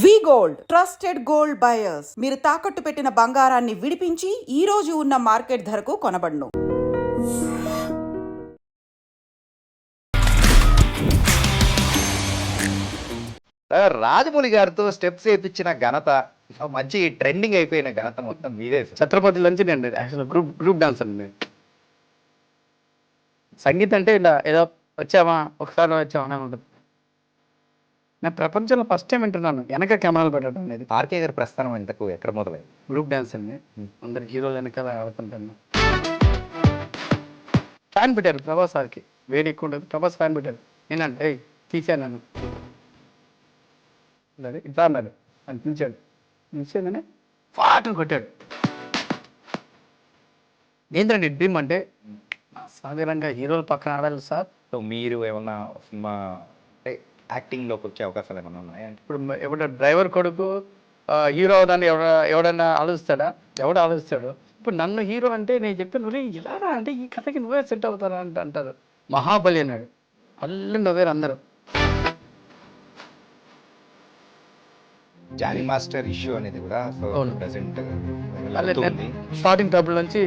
వి gold trusted gold buyers. మీరు తాకట్టు పెట్టిన బంగారాన్ని విడిపించి ఈ రోజు ఉన్న మార్కెట్ ధరకు కొనబడును. రాజమౌళి గారితో స్టెప్స్ వేయించిన ఘనత, మంచి ట్రెండింగ్ అయిపోయిన ఘనత మొత్తం మీదే సార్. ఛత్రపతి నుంచి నేను యాక్చువల్ గ్రూప్ డాన్సర్ అండి. సంగీతం అంటే ఇలా ఏదో వచ్చామా ఒకసారి వచ్చామా అని ఉంటుంది. నేను ప్రపంచంలో ఫస్ట్ టైం వింటున్నాను వెనక కెమెరాలు పెట్టడం అనేది. ఆర్కే గారి ప్రస్థానం ఇంతకు ఎక్కడ మొదలైంది? గ్రూప్ డాన్స్ అండి. అందరు హీరోలు వెనకాల ఆడుతుంటాను. ఫ్యాన్ పెట్టారు ప్రభాస్ సార్కి, వేడి ఎక్కువ ఉంటుంది. ప్రభాస్ ఫ్యాన్ పెట్టారు. నేనంటే తీసాను నన్ను ఇట్లా అన్నారు అని పిలిచాడు. పిలిచేదనే ఫాట్ని కొట్టాడు. ఏంటండి డ్రీమ్ అంటే సాధారణంగా హీరోలు పక్కన ఆడాలి సార్. సో మీరు ఏమన్నా సినిమా అంటే యాక్టింగ్లోకి వచ్చే అవకాశాలు ఏమైనా ఉన్నాయా? ఇప్పుడు ఎవడ డ్రైవర్ కొడుకు హీరో అవడాన్ని ఎవడన్నా ఆలోచిస్తాడా? ఎవడు ఆలోచిస్తాడు? ఇప్పుడు నన్ను హీరో అంటే నేను చెప్తాను, రే ఇలా అంటే ఈ కథకి నువ్వే సెట్ అవుతారా అంటే అంటారు. మహాబలి అన్నాడు. అల్లు నవ్వేరు అందరూ. జానీ మాస్టర్ ఇష్యూ అనేది కూడా ప్రెసెంట్ స్టార్టింగ్ ట్రబుల్ నుంచి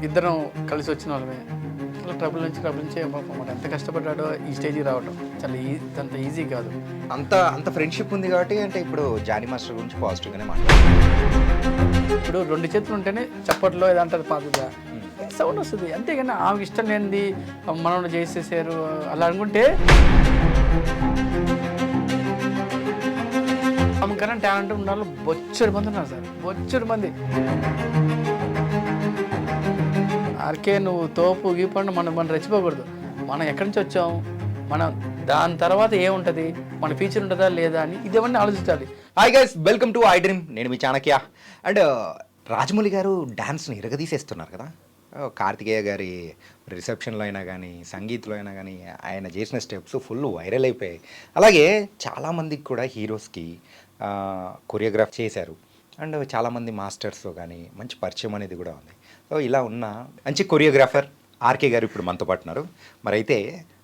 ఇద్దరం కలిసి వచ్చిన వాళ్ళమే. ట్రబుల్ నుంచి ఎంత కష్టపడ్డాడో ఈ స్టేజ్కి రావటం చాలా అంత ఈజీ కాదు. అంత ఫ్రెండ్షిప్ ఉంది కాబట్టి అంటే ఇప్పుడు జానీ మాస్టర్ గురించి పాజిటివ్గానే మాట్లాడుతున్నాను. ఇప్పుడు 2 చేతులు ఉంటేనే చప్పట్లో ఏదంటారు పాతగా సౌండ్ వస్తుంది. అంతేగాని ఆమెకి ఇష్టం లేనిది మనం చేసేసారు అలా అనుకుంటే ఆమెకన్నా టాలెంట్ ఉన్న వాళ్ళు బొచ్చడి మంది ఉన్నారు సార్, బొచ్చడి మంది. ఆర్కే నువ్వు తోపు గీపండు మనం రెచ్చిపోకూడదు. మనం ఎక్కడి నుంచి వచ్చాం, మనం దాని తర్వాత ఏముంటుంది, మన ఫ్యూచర్ ఉంటుందా లేదా అని ఇదేమన్నా ఆలోచించాలి. Hi guys, welcome to I dream. నేను మీ చాణక్య. అండ్ రాజమౌళి గారు డాన్స్ని ఇరగదీసేస్తున్నారు కదా. కార్తికేయ గారి రిసెప్షన్లో అయినా కానీ, సంగీత్లో అయినా కానీ ఆయన చేసిన స్టెప్స్ ఫుల్ వైరల్ అయిపోయాయి. అలాగే చాలామందికి కూడా హీరోస్కి కొరియోగ్రాఫ్ చేశారు. అండ్ చాలామంది మాస్టర్స్తో కానీ మంచి పరిచయం అనేది కూడా ఉంది. సో ఇలా ఉన్న మంచి కొరియోగ్రాఫర్ ఆర్కే గారు ఇప్పుడు మనతో పాటు ఉన్నారు. మరి అయితే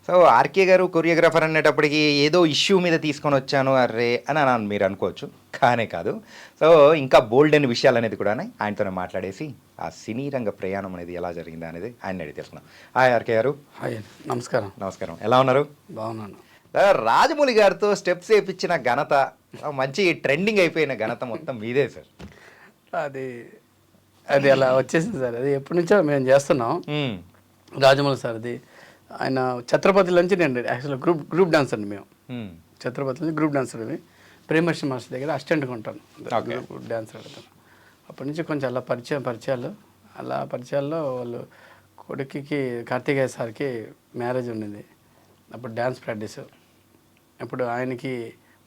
సో ఆర్కే గారు కొరియోగ్రాఫర్ అనేటప్పటికి ఏదో ఇష్యూ మీద తీసుకొని వచ్చాను అర్రే అని మీరు అనుకోవచ్చు. కానే కాదు. సో ఇంకా బోల్డ్ అయిన విషయాలు అనేది కూడా ఆయనతోనే మాట్లాడేసి ఆ సినీ రంగ ప్రయాణం అనేది ఎలా జరిగిందా అనేది ఆయన అడిగి తెలుసుకున్నాం. హాయ్ ఆర్కే గారు. హాయ్, నమస్కారం. నమస్కారం, ఎలా ఉన్నారు? బాగున్నాను. రాజమౌళి గారితో స్టెప్స్ వేయించిన ఘనత, మంచి ట్రెండింగ్ అయిపోయిన ఘనత మొత్తం మీదే సార్. అది అలా వచ్చేసింది సార్. అది ఎప్పటి నుంచో మేము చేస్తున్నాం. రాజమౌళి సార్ అది ఆయన ఛత్రపతి నుంచి నేను యాక్చువల్గా గ్రూప్ డాన్సర్ అండి. మేము ఛత్రపతి నుంచి గ్రూప్ డాన్సర్ అని ప్రేమర్షి మాస్టర్ దగ్గర అసిస్టెంట్గా ఉంటాను. గ్రూప్ డాన్సర్ అడుగుతాను. అప్పటి నుంచి కొంచెం అలా పరిచయాల్లో వాళ్ళు కొడుకుకి కార్తికేయ సార్కి మ్యారేజ్ ఉండింది. అప్పుడు డ్యాన్స్ ప్రాక్టీస్. అప్పుడు ఆయనకి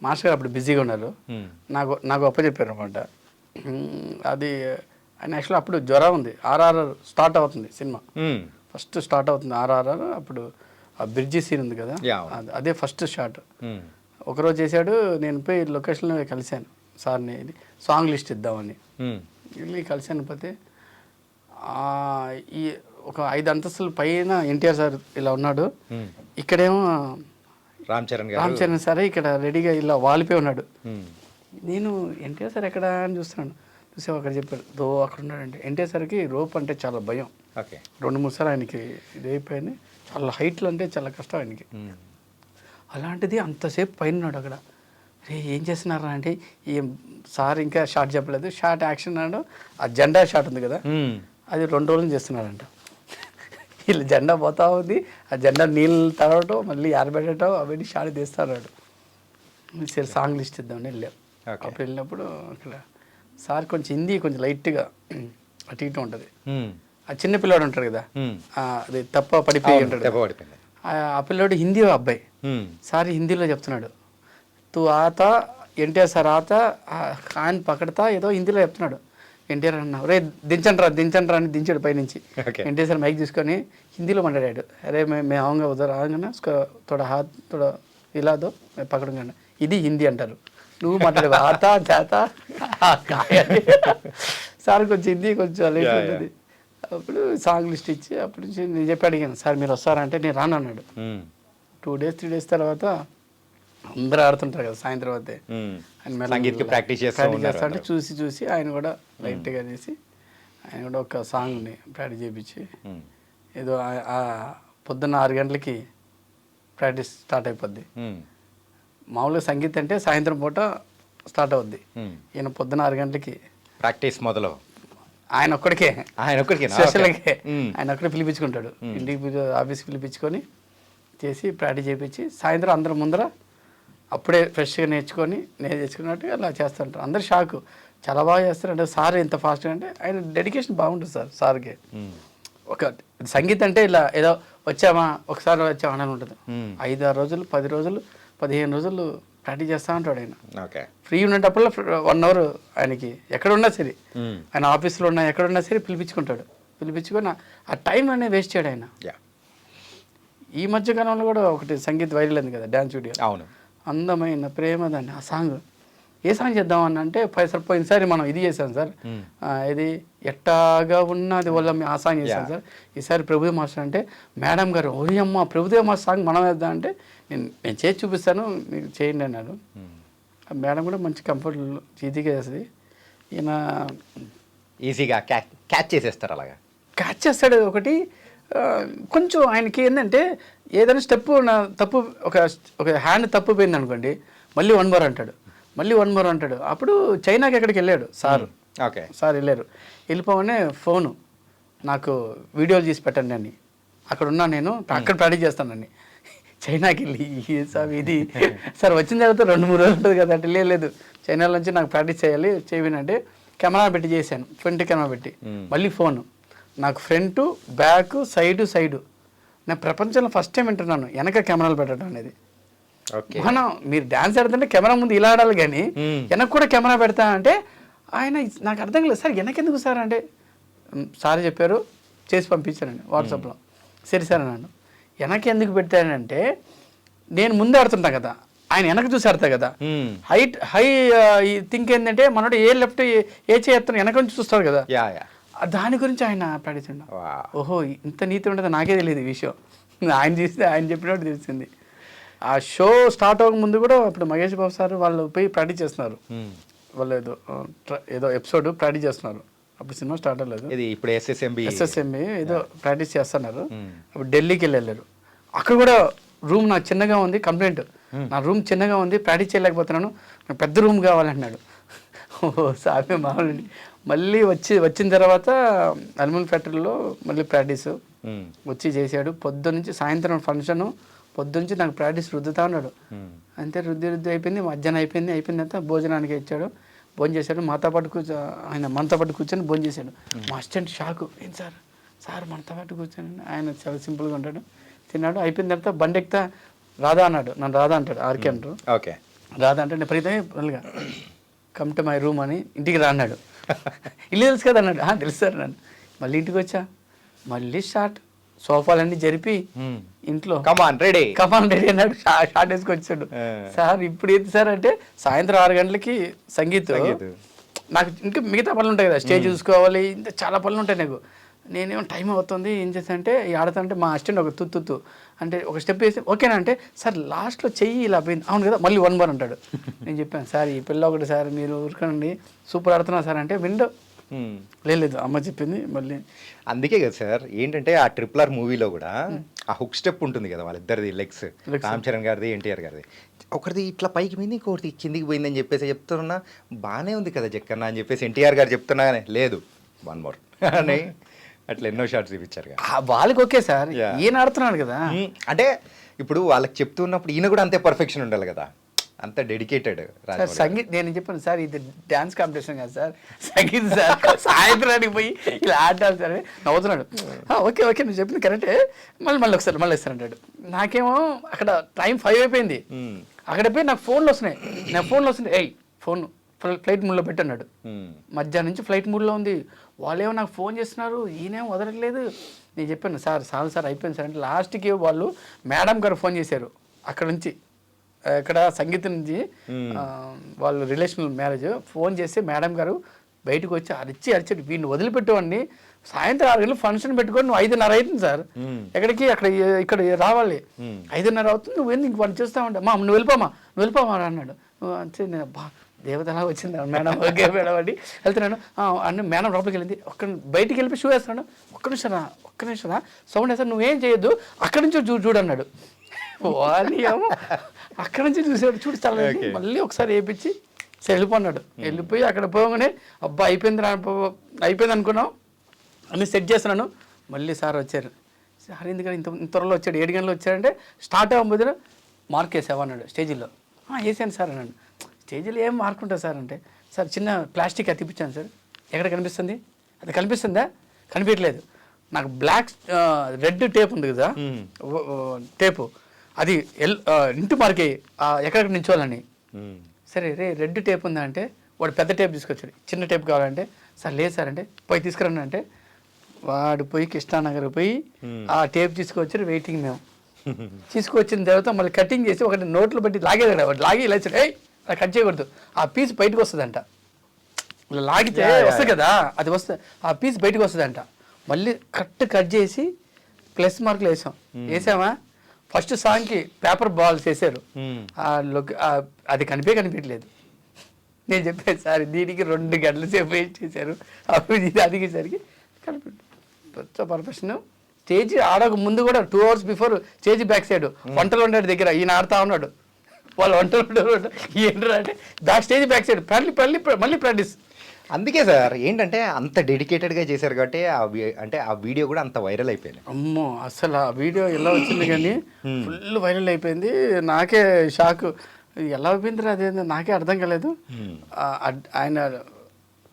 మాస్టర్ గారు అప్పుడు బిజీగా ఉన్నారు. నాకు అప్పచెప్పారు అనమాట. అది ఆయన యాక్చువల్గా అప్పుడు జ్వరం ఉంది. ఆర్ఆర్ఆర్ స్టార్ట్ అవుతుంది సినిమా, ఫస్ట్ స్టార్ట్ అవుతుంది ఆర్ఆర్ఆర్. అప్పుడు ఆ బ్రిడ్జి సీన్ ఉంది కదా, అదే ఫస్ట్ షాట్. ఒకరోజు చేశాడు. నేను పోయి లొకేషన్లో కలిశాను సార్ని. సాంగ్ లిస్ట్ ఇద్దామని వెళ్ళి కలిశాను. పోతే ఈ ఒక 5 అంతస్తుల పైన ఎన్టీఆర్ సార్ ఇలా ఉన్నాడు. ఇక్కడేమో రామ్ చరణ్ సార్ ఇక్కడ రెడీగా ఇలా వాలిపోయి ఉన్నాడు. నేను ఎన్టీఆర్ సార్ ఎక్కడ అని చూస్తున్నాను. చూసే అక్కడ చెప్పారు అక్కడ ఉన్నాడంటే. ఎన్టీఆర్ సార్కి రోప్ అంటే చాలా భయం. 2-3 సార్లు ఆయనకి ఇది అయిపోయింది. చాలా హైట్లు అంటే చాలా కష్టం ఆయనకి. అలాంటిది అంతసేపు పైన ఉన్నాడు అక్కడ. ఏం చేస్తున్నారా అంటే ఏం సార్ ఇంకా షార్ట్ చెప్పలేదు. షార్ట్ యాక్షన్ అన్నాడు. ఆ జెండా షాట్ ఉంది కదా, అది 2 రోజులు చేస్తున్నారంట. వీళ్ళు జెండా పోతా ఉంది, ఆ జెండా నీళ్ళు తడవటం మళ్ళీ ఆరబెట్టడం అవన్నీ షాట్ తీస్తున్నాడు. సరే సాంగ్ లిస్ట్ ఇద్దామని వెళ్ళాం. అప్పుడు వెళ్ళినప్పుడు అక్కడ సార్ కొంచెం హిందీ కొంచెం లైట్గా అటు ఇటు ఉంటుంది. ఆ చిన్న పిల్లాడు ఉంటాడు కదా, అది తప్ప పడిపోయి ఉంటాడు. ఆ పిల్లాడు హిందీ అబ్బాయి. సార్ హిందీలో చెప్తున్నాడు. తూ ఆత ఎన్టీఆర్ సార్ ఆత ఖాన్ పకడతా ఏదో హిందీలో చెప్తున్నాడు. ఎన్టీఆర్ అన్నా రే దించండి రా అని దించాడు పైనుంచి. ఎన్టీఆర్ సార్ మైక్ తీసుకొని హిందీలో మాట్లాడాడు. అరే మేము ఆంగా ఉదర్ ఆంగనా తోడ హాత్ తోడ ఇలాదో పకడంగా. ఇది హిందీ అంటారు. నువ్వు మాట్లాడే ఆత చేత సార్ కొంచెం హిందీ కొంచెం లేట్ ఉంటుంది. అప్పుడు సాంగ్ లిస్ట్ ఇచ్చి అప్పటి నుంచి నేను చెప్పి అడిగాను, సార్ మీరు వస్తారా అంటే నేను రాను అన్నాడు. 2 days 3 days తర్వాత అందరూ ఆడుతుంటారు కదా సాయంత్రం అయితే ఆయన మెల్లగా సంగీత్కి ప్రాక్టీస్ చేస్తూ ప్రాక్టీస్ ఉన్నారు చేస్తా అంటే చూసి ఆయన కూడా లైట్గా చేసి ఆయన కూడా ఒక సాంగ్ని ప్రాక్టీస్ చేయించి ఏదో పొద్దున్న 6 గంటలకి ప్రాక్టీస్ స్టార్ట్ అయిపోద్ది. మామూలుగా సంగీత్ అంటే సాయంత్రం పూట స్టార్ట్ అవుద్ది, ఈయన పొద్దున్న 6 గంటలకి ప్రాక్టీస్ మొదలు. ఆయన ఒక్కడికే ఆయన స్పెషల్గా ఆయన ఒక్కడే పిలిపించుకుంటాడు, ఇంటికి ఆఫీస్కి పిలిపించుకొని చేసి ప్రాక్టీస్ చేయించి సాయంత్రం అందరి ముందర అప్పుడే ఫ్రెష్గా నేర్చుకున్నట్టుగా అలా చేస్తుంటారు. అందరు షాక్, చాలా బాగా చేస్తారు అంటే సార్ ఎంత ఫాస్ట్గా అంటే ఆయన డెడికేషన్ బాగుంటుంది సార్కి. ఒక సంగీతం అంటే ఇలా ఏదో వచ్చామా ఒకసారి వచ్చామా అని ఉంటుంది. 5-6 రోజులు 10 రోజులు 15 రోజులు ప్రాక్టీస్ చేస్తూ ఉంటాడు ఆయన. ఫ్రీ ఉన్నప్పుడు 1 అవర్ ఆయనకి ఎక్కడున్నా సరే, ఆయన ఆఫీస్లో ఉన్నా ఎక్కడున్నా సరే పిలిపించుకొని ఆ టైం అనేది వేస్ట్ చేయడు ఆయన. ఈ మధ్య కాలంలో కూడా ఒకటి సంగీత్ వైరల్ అయింది కదా డ్యాన్స్ వీడియో, అవును, అందమైన ప్రేమ దాన్ని. ఆ సాంగ్ ఏ సాంగ్ చేద్దామని అంటే పోయినసారి మనం ఇది చేసాం సార్, ఇది ఎట్టాగా ఉన్నది వల్ల ఆ సాంగ్ చేశాం సార్. ఈసారి ప్రభుదేవ మాస్టర్ అంటే మేడం గారు ఓయమ్మ ప్రభుదేవ మాస్టర్ సాంగ్ మనం వేద్దాం అంటే నేను చేసి చూపిస్తాను మీకు చేయండి అన్నాడు. మేడం కూడా మంచి కంఫర్ట్ ఈజీగా చేస్తుంది, ఈయన ఈజీగా క్యాచ్ చేసేస్తారు. అలాగా క్యాచ్ చేస్తాడు. ఒకటి కొంచెం ఆయనకి ఏంటంటే ఏదైనా స్టెప్ తప్పు ఒక హ్యాండ్ తప్పు పోయింది అనుకోండి, మళ్ళీ 1 more అంటాడు, మళ్ళీ 1 more అంటాడు. అప్పుడు చైనాకి ఎక్కడికి వెళ్ళాడు సార్. సార్ వెళ్ళిపోవనే ఫోను నాకు వీడియోలు తీసి పెట్టండి అని, అక్కడ ఉన్నా నేను అక్కడ ప్రాక్టీస్ చేస్తానని. చైనాకి వెళ్ళి సార్ ఇది సార్ వచ్చిన తర్వాత 2-3 రోజులు ఉంటుంది కదా అంటే లేదు చైనా నుంచి నాకు ప్రాక్టీస్ చేయాలి చేయనంటే కెమెరా పెట్టి చేశాను, ఫ్రంట్ కెమెరా పెట్టి. మళ్ళీ ఫోను నాకు ఫ్రంట్ బ్యాక్ సైడు. నేను ప్రపంచంలో ఫస్ట్ టైం వింటున్నాను వెనక కెమెరాలు పెట్టడం అనేది. మనం మీరు డ్యాన్స్ ఆడుతుంటే కెమెరా ముందు ఇలా ఆడాలి కానీ వెనక కూడా కెమెరా పెడతా అంటే ఆయన నాకు అర్థం కాలేదు. సార్ వెనకెందుకు సార్ అంటే సార్ చెప్పారు చేసి పంపించానండి వాట్సాప్లో. సరే సార్ అన్నాను. వెనక ఎందుకు పెట్టానంటే నేను ముందే ఆడుతుంటా కదా, ఆయన వెనక చూసి ఆడతా కదా. హై థింక్ ఏంటంటే మనోడు ఏ లెఫ్ట్ ఏ చేస్తాను వెనక నుంచి చూస్తాడు కదా, దాని గురించి ఆయన ప్రాక్టీస్ ఉండ. ఓహో ఇంత నీతి ఉండదు నాకే తెలియదు ఈ విషయం, ఆయన చేస్తే ఆయన చెప్పినట్టు తెలిసింది. ఆ షో స్టార్ట్ అవ్వక ముందు కూడా అప్పుడు మహేష్ బాబు సార్ వాళ్ళు పోయి ప్రాక్టీస్ చేస్తున్నారు, వాళ్ళు ఏదో ఎపిసోడ్ ప్రాక్టీస్ చేస్తున్నారు. అప్పుడు సినిమా స్టార్ట్ అవ్వలేదు, ఇప్పుడు ఎస్ఎస్ఎంబి ఏదో ప్రాక్టీస్ చేస్తున్నారు. అప్పుడు ఢిల్లీకి వెళ్ళారు. అక్కడ కూడా రూమ్ నాకు చిన్నగా ఉంది, కంప్లైంట్ నా రూమ్ చిన్నగా ఉంది ప్రాక్టీస్ చేయలేకపోతున్నాను, నాకు పెద్ద రూమ్ కావాలన్నాడు. ఓ సామే మామూలు. మళ్ళీ వచ్చిన తర్వాత అల్యూమినియం ఫ్యాక్టరీలో మళ్ళీ ప్రాక్టీసు వచ్చి చేశాడు. పొద్దున్నుంచి సాయంత్రం ఫంక్షను, పొద్దున్నుంచి నాకు ప్రాక్టీస్ రుద్దుతా ఉన్నాడు. అంతే రుద్ది అయిపోయింది, మధ్యాహ్నం అయిపోయింది అంతా భోజనానికి ఇచ్చాడు, భోజనం చేశాడు. మనతో పాటు కూర్చొని భోజనం చేశాడు. మా అసిస్టెంట్ షాకు, ఏం సార్ మనతో పాటు కూర్చొని. ఆయన చాలా సింపుల్గా ఉంటాడు. తిన్నాడు, అయిపోయిన తర్వాత బండి ఎక్కుతా రాధా అన్నాడు, నన్ను రాధా అంటాడు, ఆర్కే అంటారు. రాధా అంటే నేను పరిగెత్తగా కమ్ టు మై రూమ్ అని ఇంటికి రా అన్నాడు. ఇల్లు తెలుసు కదా అన్నాడు. తెలుసు సార్ అన్నాడు. మళ్ళీ ఇంటికి వచ్చా, మళ్ళీ స్టార్ట్ సోఫాలన్నీ జరిపి ఇంట్లో కమాన్ రెడీ అన్నాడు. షార్ట్ వేసుకొచ్చాడు. సార్ ఇప్పుడు ఏంటి సార్ అంటే సాయంత్రం 6 గంటలకి సంగీతం. నాకు ఇంకా మిగతా పనులు ఉంటాయి కదా, స్టేజ్ చూసుకోవాలి, ఇంకా చాలా పనులు ఉంటాయి నాకు. నేనేమో టైం అవుతుంది ఏం చేస్తానంటే ఆడుతా అంటే మా అసిస్టెంట్ ఒక తుత్తు అంటే ఒక స్టెప్ వేసి ఓకేనా అంటే సార్ లాస్ట్లో చెయ్యి ఇలా పోయింది, అవును కదా మళ్ళీ 1 more అంటాడు. నేను చెప్పాను సార్ ఈ పిల్ల ఒకటి సార్ మీరు ఊరుకోండి సూపర్ ఆడుతున్నా సార్ అంటే విండో లేదు అమ్మ చెప్పింది. మళ్ళీ అందుకే కదా సార్ ఏంటంటే ఆ RRR మూవీలో కూడా ఆ హుక్ స్టెప్ ఉంటుంది కదా వాళ్ళిద్దరిది, లెగ్స్, రామ్ చరణ్ గారిది ఎన్టీఆర్ గారిది. ఒకరిది ఇట్లా పైకి పోయింది, ఇంకొకటి కిందికి పోయిందని చెప్పేసి చెప్తున్నా, బాగానే ఉంది కదా జక్కన్న అని చెప్పేసి ఎన్టీఆర్ గారు చెప్తున్నా కానీ లేదు 1 more అని అట్లా ఎన్నో షార్ట్స్ చూపించారు. వాళ్ళకి ఓకే సార్, ఈయన ఆడుతున్నాడు కదా. అంటే ఇప్పుడు వాళ్ళకి చెప్తున్నప్పుడు ఈయన కూడా అంతే పర్ఫెక్షన్ ఉండాలి కదా, అంత డెడికేటెడ్. సంగీత్ నేను చెప్పాను సార్ ఇది డ్యాన్స్ కాంపిటీషన్ కాదు సార్, సంగీత్ సార్ సాయంత్రానికి పోయి ఇలా ఆడాలి సార్. నవ్వుతున్నాడు. ఓకే నువ్వు చెప్పింది కరెక్టే, మళ్ళీ ఇస్తానంటాడు. నాకేమో అక్కడ టైం 5 అయిపోయింది, అక్కడ పోయి నాకు ఫోన్లు వస్తున్నాయి. ఫోన్ ఫ్లైట్ మూడ్లో పెట్టన్నాడు. మధ్యాహ్నం నుంచి ఫ్లైట్ మూడ్లో ఉంది. వాళ్ళేమో నాకు ఫోన్ చేస్తున్నారు, ఈయనేమో వదలట్లేదు. నేను చెప్పాను సార్ అయిపోయింది సార్ అంటే లాస్ట్కి వాళ్ళు మేడం గారు ఫోన్ చేశారు అక్కడ నుంచి, ఇక్కడ సంగీతం నుంచి వాళ్ళు రిలేషనల్ మ్యారేజ్ ఫోన్ చేసి మేడం గారు బయటకు వచ్చి అరిచాడు వీడిని వదిలిపెట్టేవాడిని. సాయంత్రం 6 గంటలు ఫంక్షన్ పెట్టుకొని నువ్వు 5:30 అవుతుంది సార్, ఎక్కడికి ఇక్కడ రావాలి, 5:30 అవుతుంది, నువ్వు ఏంది ఇంక వాడిని చూస్తామంటే మా నువ్వు వెళ్ళిపోమా అన్నాడు. అంటే నేను దేవతలా వచ్చింది మేడం, ఓకే మేడం అండి వెళ్తున్నాను అన్న. మేడం లోపలికి వెళ్ళింది, బయటికి వెళ్ళిపోయి షూ వేస్తున్నాడు. ఒక్క నిమిషం సౌండ్ వేస్తాను, నువ్వేం చేయొద్దు, అక్కడి నుంచి చూడన్నాడు. వాని ఏమో అక్కడి నుంచి చూసాడు, చూడు చాలా మళ్ళీ ఒకసారి వేయించి వెళ్ళిపోన్నాడు. వెళ్ళిపోయి అక్కడ పోగానే అబ్బా అయిపోయింది అనుకున్నాం, అన్నీ సెట్ చేస్తున్నాను. మళ్ళీ సార్ వచ్చారు. సార్ ఎందుకని ఇంత త్వరలో వచ్చాడు, 7 గంటలు వచ్చాడంటే స్టార్ట్ అవ్వబోదు మార్క్ వేసావా అన్నాడు. స్టేజీలో వేసాను సార్ అన్నాడు. స్టేజీలో ఏం మార్క్ ఉంటుంది సార్ అంటే, సార్ చిన్న ప్లాస్టిక్ అతిపించాను సార్. ఎక్కడ కనిపిస్తుంది, అది కనిపిస్తుందా, కనిపించలేదు. నాకు బ్లాక్ రెడ్ టేప్ ఉంది కదా టేపు, అది ఇంటి మార్క్ ఎక్కడెక్కడ నించోవాలని. సరే రెడ్ టేప్ ఉందా అంటే వాడు పెద్ద టేప్ తీసుకొచ్చాడు. చిన్న టేప్ కావాలంటే సార్ లేదు సార్ అంటే పోయి తీసుకురండి అంటే వాడు పోయి కృష్ణానగర్ పోయి ఆ టేప్ తీసుకొచ్చారు. వెయిటింగ్ మేము తీసుకొచ్చిన తర్వాత మళ్ళీ కటింగ్ చేసి ఒకటి నోట్లో పెట్టి లాగేదాడు. వాడు లాగి ఇలా వచ్చాడు, అలా కట్ చేయకూడదు, ఆ పీస్ బయటకు వస్తుందంట. ఇలా లాగితే వస్తుంది కదా, అది వస్తే ఆ పీస్ బయటకు వస్తుందంట. మళ్ళీ కట్ చేసి ప్లస్ మార్కులు వేసామా. ఫస్ట్ సాంగ్కి పేపర్ బాల్స్ వేసారు, అది కనిపించట్లేదు. నేను చెప్పాను సార్ దీనికి 2 గంటల సేపు వెయిట్ చేశారు, అప్పుడు ఇది అదిగేసరికి కనిపెట్టు పర్ఫెక్షన్. స్టేజ్ ఆడక ముందు కూడా 2 hours before stage back side వంటలు ఉండే దగ్గర ఈయన ఆడుతూ ఉన్నాడు. వాళ్ళు వంటలు ఏంటంటే అంటే బ్యాక్ స్టేజ్ బ్యాక్ సైడ్ మళ్ళీ ప్రాక్టీస్. అందుకే సార్ ఏంటంటే అంత డెడికేటెడ్గా చేశారు కాబట్టి అంటే ఆ వీడియో కూడా అంత వైరల్ అయిపోయింది. అమ్మో అసలు ఆ వీడియో ఎలా వచ్చింది కానీ ఫుల్ వైరల్ అయిపోయింది. నాకే షాక్, ఎలా అయిపోయింది అదేందో నాకే అర్థం కాలేదు. ఆయన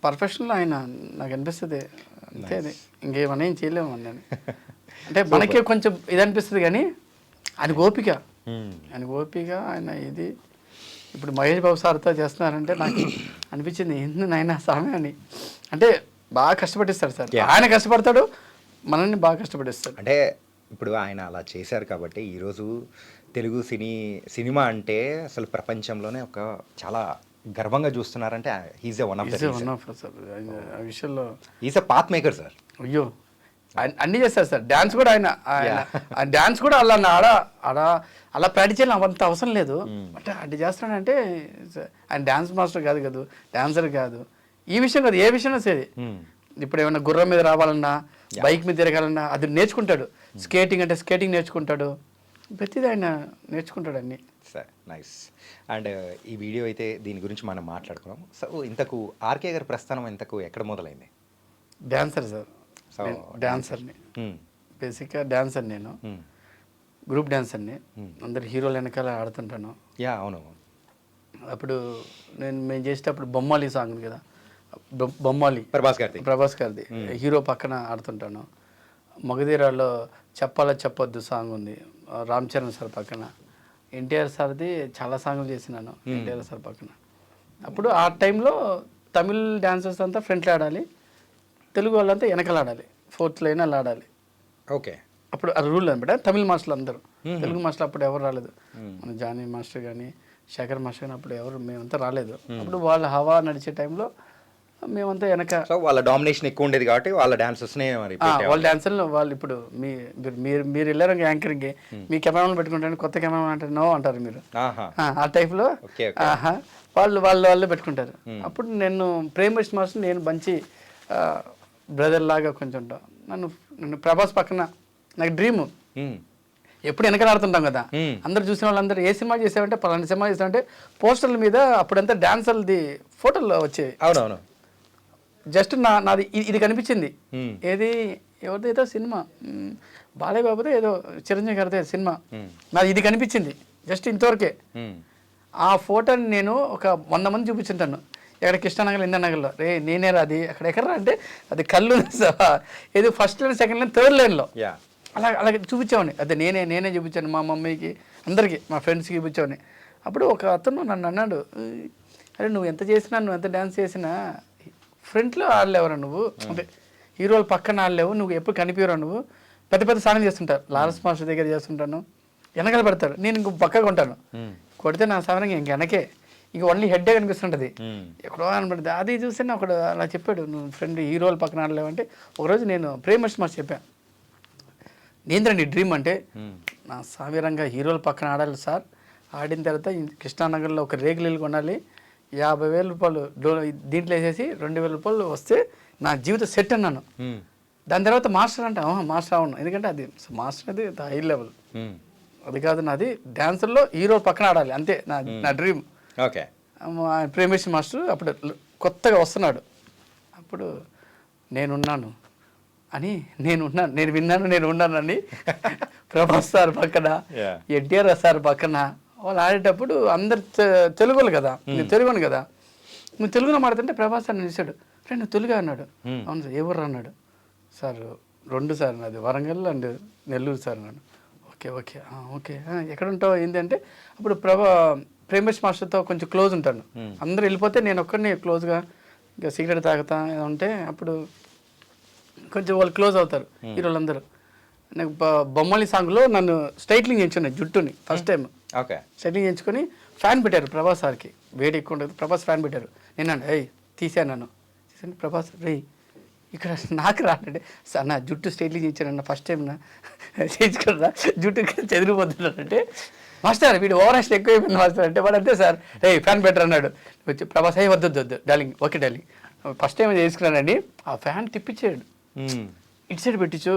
పర్ఫెక్షన్లో ఆయన నాకు అనిపిస్తుంది అంతే, అది ఇంకేమన్నా ఏం చేయలేము నేను. అంటే మనకే కొంచెం ఇది అనిపిస్తుంది కానీ ఆయన ఓపిక ఆయన ఇది. ఇప్పుడు మహేష్ బాబు సార్తో చేస్తున్నారంటే నాకు అనిపించింది ఏంది నాయన సామె అని. అంటే బాగా కష్టపడిస్తాడు సార్, ఆయన కష్టపడతాడు, మనల్ని బాగా కష్టపడిస్తాడు. అంటే ఇప్పుడు ఆయన అలా చేశారు కాబట్టి ఈరోజు తెలుగు సినిమా అంటే అసలు ప్రపంచంలోనే ఒక చాలా గర్వంగా చూస్తున్నారంటే హీజ్ వన్ ఆఫ్ సార్. ఆ విషయంలో is a path maker sir. అయ్యో అన్నీ చేస్తారు సార్. డ్యాన్స్ కూడా ఆయన డ్యాన్స్ కూడా అలా ప్రాక్టీస్ చేయాలి అంత అవసరం లేదు. అంటే అది చేస్తాడంటే ఆయన డ్యాన్స్ మాస్టర్ కాదు కదా, డాన్సర్ కాదు, ఈ విషయం కాదు ఏ విషయం సరే. ఇప్పుడు ఏమన్నా గుర్రం మీద రావాలన్నా, బైక్ మీద తిరగాలన్నా అది నేర్చుకుంటాడు. స్కేటింగ్ అంటే స్కేటింగ్ నేర్చుకుంటాడు, ప్రతిదీ ఆయన నేర్చుకుంటాడు అన్నీ. Sir nice. అండ్ ఈ వీడియో అయితే దీని గురించి మనం మాట్లాడుకున్నాం. సో ఇంతకు ఆర్కే గారి ప్రస్థానం ఇంతకు ఎక్కడ మొదలైంది? డాన్సర్ సార్, డాన్సర్ని, బేసిక్గా డాన్సర్. నేను గ్రూప్ డాన్సర్ని, అందరు హీరోలు వెనకాల ఆడుతుంటాను. అవును. అప్పుడు మేము చేసేటప్పుడు బొమ్మాలి సాంగ్ ఉంది కదా, బొమ్మాలి ప్రభాస్ గారిది, హీరో పక్కన ఆడుతుంటాను. మగధీరాలో చెప్పొద్దు సాంగ్ ఉంది, రామ్ చరణ్ సార్ పక్కన. ఎన్టీఆర్ సార్ది చాలా సాంగ్లు చేసినాను ఎన్టీఆర్ సార్ పక్కన. అప్పుడు ఆ టైంలో తమిళ్ డాన్సర్స్ అంతా ఫ్రంట్లో ఆడాలి, తెలుగు వాళ్ళంతా వెనకాల ఆడాలి, 4th లైన్ అలా ఆడాలి. ఓకే, అప్పుడు అది రూల్ అనమాట. తమిళ మాస్టర్లు అందరూ, తెలుగు మాస్టర్లు అప్పుడు ఎవరు రాలేదు. మన జానీ మాస్టర్ కానీ శేఖర్ మాస్టర్ కానీ అప్పుడు ఎవరు మేమంతా రాలేదు. అప్పుడు వాళ్ళ హవా నడిచే టైంలో మేమంతా వెనక, వాళ్ళ డామినేషన్ ఎక్కువ ఉండేది కాబట్టి వాళ్ళ డాన్సర్స్నే వాళ్ళ డాన్సర్లు వాళ్ళు. ఇప్పుడు మీరు వెళ్ళారు యాంకరింగ్, మీ కెమెరాలు పెట్టుకుంటారు, కొత్త కెమెరా అంటే నో అంటారు మీరు, ఆ టైప్లో వాళ్ళు పెట్టుకుంటారు. అప్పుడు నేను ప్రేమేష్ మాస్టర్ నేను మంచి బ్రదర్ లాగా కొంచెం నన్ను ప్రభాస్ పక్కన నాకు డ్రీమ్. ఎప్పుడు వెనకాల ఆడుతుంటాం కదా, అందరు చూసిన వాళ్ళందరూ ఏ సినిమా చేసామంటే పలానా సినిమా చేసామంటే పోస్టర్ల మీద అప్పుడంతా డాన్సర్లది ఫోటోలు వచ్చేవి. అవునవును. జస్ట్ నాది ఇది కనిపించింది. ఏది ఎవరిదైతే సినిమా బాలయ్య బాబుదే ఏదో చిరంజీవి గారిదే సినిమా, నాది ఇది కనిపించింది జస్ట్ ఇంతవరకే. ఆ ఫోటోని నేను ఒక 100 మంది చూపించుంటాను. ఎక్కడ కృష్ణానగర్, ఇంద్రనగర్లో. నేనే అది అక్కడ ఎక్కడ అంటే అది కళ్ళు ఏదో 1st line, 2nd line, 3rd లైన్లో అలాగే చూపించామని. అదే నేనే చూపించాను మా మమ్మీకి, అందరికీ, మా ఫ్రెండ్స్కి చూపించామని. అప్పుడు ఒక అతను నన్ను అన్నాడు, అరే నువ్వు ఎంత చేసినా, నువ్వు ఎంత డ్యాన్స్ చేసినా ఫ్రంట్లో ఆడలేవరా నువ్వు, అంటే హీరోలు పక్కన ఆడలేవు, నువ్వు ఎప్పుడు కనిపించరా, నువ్వు పెద్ద పెద్ద సాంగ్లు చేస్తుంటారు, లారెన్స్ మాస్టర్ దగ్గర చేస్తుంటాను, వెనకాల పెడతారు, నేను ఇంకో పక్కగా ఉంటాను, కొడితే నా సాధనంగా ఇంక వెనకే. ఇక ఓన్లీ హెడ్డే కనిపిస్తుంటుంది. ఎక్కడో కనబడుతుంది. అది చూస్తే ఒకడు అలా చెప్పాడు, నువ్వు ఫ్రెండ్ హీరోలు పక్కన ఆడలేవంటే ఒకరోజు నేను ప్రేమస్ మాస్ చెప్పాను, నేంద్రండి డ్రీమ్ అంటే నా సామీరంగా హీరోలు పక్కన ఆడాలి సార్, ఆడిన తర్వాత కృష్ణానగర్లో ఒక రేకులు ఇల్లు కొనాలి, 50,000 రూపాయలు దీంట్లో వేసేసి 2,000 రూపాయలు వస్తే నా జీవితం సెట్ అన్నాను. దాని తర్వాత మాస్టర్ అంటే మాస్టర్ అవును, ఎందుకంటే అది మాస్టర్ అది హై లెవెల్, అది కాదు నాది డ్యాన్సర్లో హీరో పక్కన ఆడాలి అంతే నా డ్రీమ్. ఓకే. ప్రేమేష్ మాస్టర్ అప్పుడు కొత్తగా వస్తున్నాడు, అప్పుడు నేనున్నాను అని నేను ఉన్నానని ప్రభాస్ సార్ పక్కన, ఎన్టీఆర్ సార్ పక్కన వాళ్ళు ఆడేటప్పుడు అందరు తెలుగులు కదా, నేను తెలుగును కదా, నువ్వు తెలుగులో మాడుతుంటే ప్రభాస్ సార్ చూశాడు, రే నువ్వు తెలుగు అన్నాడు. అవును సార్, ఏ ఊరు అన్నాడు సార్, 2 సార్ నాది వరంగల్ అండ్ నెల్లూరు సార్ అన్నాడు. ఓకే ఓకే ఓకే ఎక్కడ ఉంటావు ఏంటంటే అప్పుడు ప్రేమేష్ మాస్టర్తో కొంచెం క్లోజ్ ఉంటాను, అందరూ వెళ్ళిపోతే నేను ఒక్కడిని క్లోజ్గా ఇంకా సిగరెట్ తాగుతా ఉంటే అప్పుడు కొంచెం వాళ్ళు క్లోజ్ అవుతారు హీరోలందరూ. నాకు బొమ్మలి సాంగ్లో నన్ను స్ట్రైట్లింగ్ చేయించున్నాను జుట్టుని ఫస్ట్ టైం. ఓకే. స్ట్రైట్లింగ్ చేయించుకొని ఫ్యాన్ పెట్టారు ప్రభాస్ సార్కి, వేడి ఎక్కువ ఉంటుంది, ప్రభాస్ ఫ్యాన్ పెట్టారు. నేను తీసాను నన్ను, తీసాను ప్రభాస్ రే ఇక్కడ నాకు రానంటే సార్ నా జుట్టు స్ట్రైట్లింగ్ చేయించానన్న ఫస్ట్ టైం నా చేయించుకున్నా జుట్టు చెదిరిపోతున్నానంటే, మాస్టర్ వీడు ఓవరాక్షన్ ఎక్కువైపోయింది మాస్టర్ అంటే, వాడు అంతే సార్ రే ఫ్యాన్ పెట్టరు అన్నాడు. వచ్చి ప్రభాస్ వద్దు darling okay darling first time చేసుకున్నానండి, ఆ ఫ్యాన్ తిప్పించాడు, ఇటు సైడ్ పెట్టించు